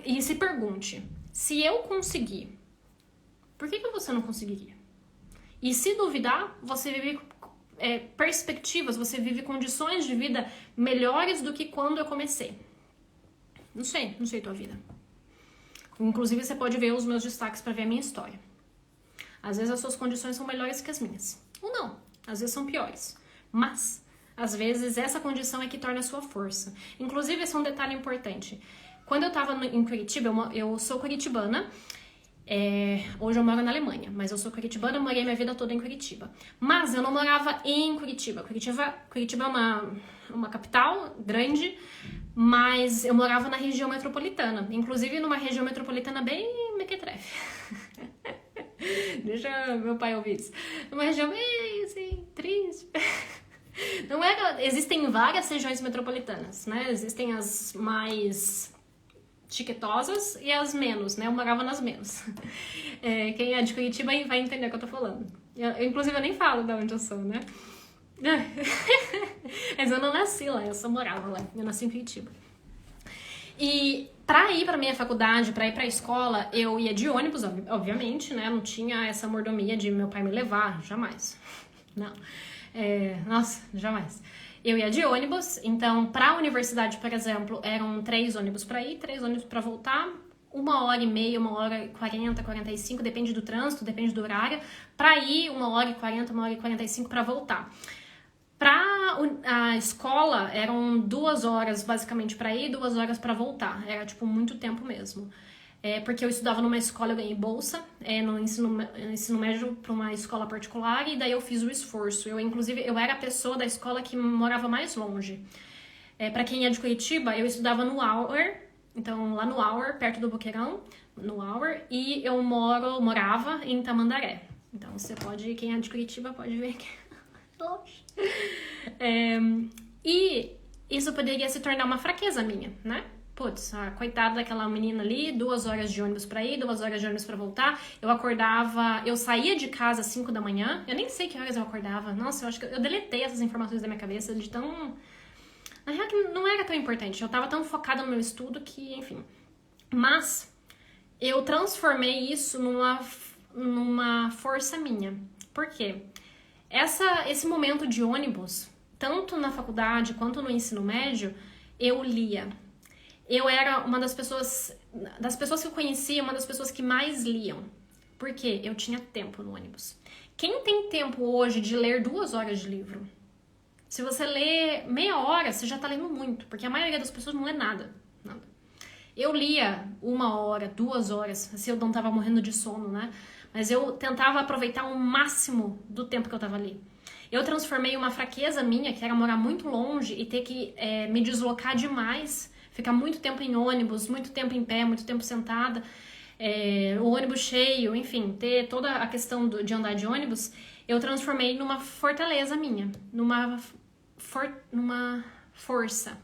[SPEAKER 1] E se pergunte, se eu conseguir, por que você não conseguiria? E se duvidar, você vive perspectivas, você vive condições de vida melhores do que quando eu comecei. Não sei tua vida. Inclusive, você pode ver os meus destaques para ver a minha história. Às vezes as suas condições são melhores que as minhas. Ou não, às vezes são piores. Mas, às vezes, essa condição é que torna a sua força. Inclusive, esse é um detalhe importante. Quando eu tava em Curitiba, eu sou curitibana, hoje eu moro na Alemanha, mas eu sou curitibana, eu morei minha vida toda em Curitiba. Mas eu não morava em Curitiba. Curitiba é uma capital grande, mas eu morava na região metropolitana. Inclusive numa região metropolitana bem mequetrefe. Deixa meu pai ouvir isso. Uma região bem, assim, triste. Existem várias regiões metropolitanas, né? Existem as mais chiquetosas e as menos, né? Eu morava nas menos. Quem é de Curitiba vai entender o que eu tô falando. Inclusive, eu nem falo de onde eu sou, né? Mas eu não nasci lá, eu só morava lá. Eu nasci em Curitiba. E pra ir pra minha faculdade, pra ir pra escola, eu ia de ônibus, obviamente, né? Não tinha essa mordomia de meu pai me levar, jamais. Não. Nossa, jamais. Eu ia de ônibus, então pra universidade, por exemplo, eram 3 ônibus pra ir, 3 ônibus pra voltar, 1h30, 1h40, 45, depende do trânsito, depende do horário, pra ir 1h40, 1h45 pra voltar. A escola eram 2 horas basicamente pra ir, 2 horas pra voltar. Era tipo muito tempo mesmo. Porque eu estudava numa escola, eu ganhei bolsa no ensino médio para uma escola particular, e daí eu fiz o esforço. Inclusive, eu era a pessoa da escola que morava mais longe. Para quem é de Curitiba, eu estudava no Auer, então lá no Auer, perto do Boqueirão, no Auer, e eu morava em Tamandaré. Então você pode, quem é de Curitiba pode ver que é longe. E isso poderia se tornar uma fraqueza minha, né? Putz, coitada daquela menina ali, 2 horas de ônibus pra ir, 2 horas de ônibus pra voltar. Eu saía de casa às 5 da manhã, eu nem sei que horas eu acordava. Nossa, eu acho que eu deletei essas informações da minha cabeça de tão... Na real, que não era tão importante, eu tava tão focada no meu estudo que, enfim. Mas eu transformei isso numa força minha. Por quê? Esse momento de ônibus, tanto na faculdade quanto no ensino médio, eu lia. Eu era uma das pessoas que eu conhecia, uma das pessoas que mais liam. Por quê? Eu tinha tempo no ônibus. Quem tem tempo hoje de ler 2 horas de livro? Se você lê meia hora, você já tá lendo muito, porque a maioria das pessoas não lê nada. Eu lia 1 hora, 2 horas, se eu não tava morrendo de sono, né? Mas eu tentava aproveitar o máximo do tempo que eu tava ali. Eu transformei uma fraqueza minha, que era morar muito longe e ter que me deslocar demais, ficar muito tempo em ônibus, muito tempo em pé, muito tempo sentada, o ônibus cheio, enfim, ter toda a questão de andar de ônibus, eu transformei numa fortaleza minha, numa força.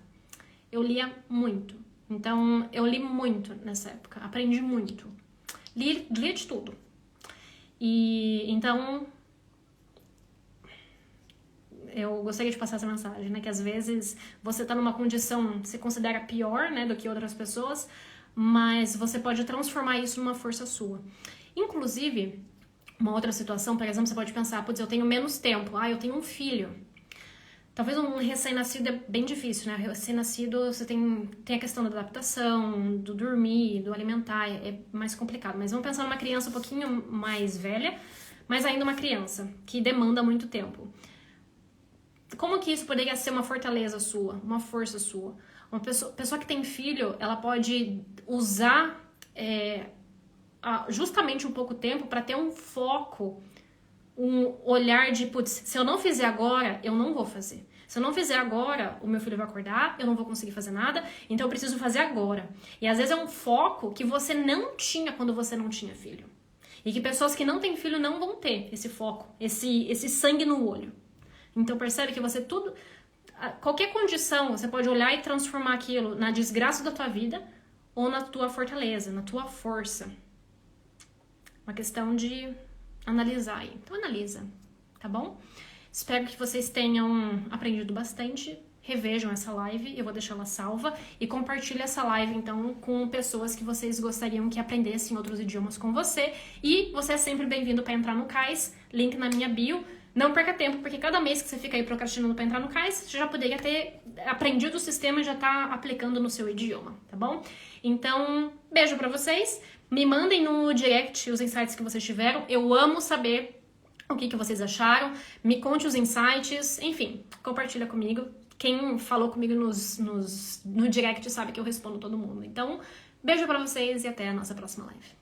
[SPEAKER 1] Eu lia muito. Então, eu li muito nessa época, aprendi muito. Lia de tudo. E, então, eu gostaria de passar essa mensagem, né? Que às vezes você tá numa condição, se considera pior, né, do que outras pessoas, mas você pode transformar isso numa força sua. Inclusive, uma outra situação, por exemplo, você pode pensar, putz, eu tenho menos tempo, eu tenho um filho. Talvez um recém-nascido é bem difícil, né? Recém-nascido, você tem a questão da adaptação, do dormir, do alimentar, é mais complicado. Mas vamos pensar numa criança um pouquinho mais velha, mas ainda uma criança, que demanda muito tempo. Como que isso poderia ser uma fortaleza sua, uma força sua? Uma pessoa que tem filho, ela pode usar justamente um pouco tempo para ter um foco, um olhar de, putz, se eu não fizer agora, eu não vou fazer. Se eu não fizer agora, o meu filho vai acordar, eu não vou conseguir fazer nada, então eu preciso fazer agora. E às vezes é um foco que você não tinha quando você não tinha filho. E que pessoas que não têm filho não vão ter esse foco, esse sangue no olho. Então percebe que você qualquer condição, você pode olhar e transformar aquilo na desgraça da tua vida ou na tua fortaleza, na tua força. Uma questão de analisar aí. Então analisa, tá bom? Espero que vocês tenham aprendido bastante. Revejam essa live, eu vou deixar ela salva. E compartilhe essa live, então, com pessoas que vocês gostariam que aprendessem outros idiomas com você. E você é sempre bem-vindo para entrar no CAIS, link na minha bio. Não perca tempo, porque cada mês que você fica aí procrastinando para entrar no CAIS, você já poderia ter aprendido o sistema e já tá aplicando no seu idioma, tá bom? Então, beijo pra vocês. Me mandem no direct os insights que vocês tiveram. Eu amo saber o que vocês acharam. Me conte os insights. Enfim, compartilha comigo. Quem falou comigo no direct sabe que eu respondo todo mundo. Então, beijo pra vocês e até a nossa próxima live.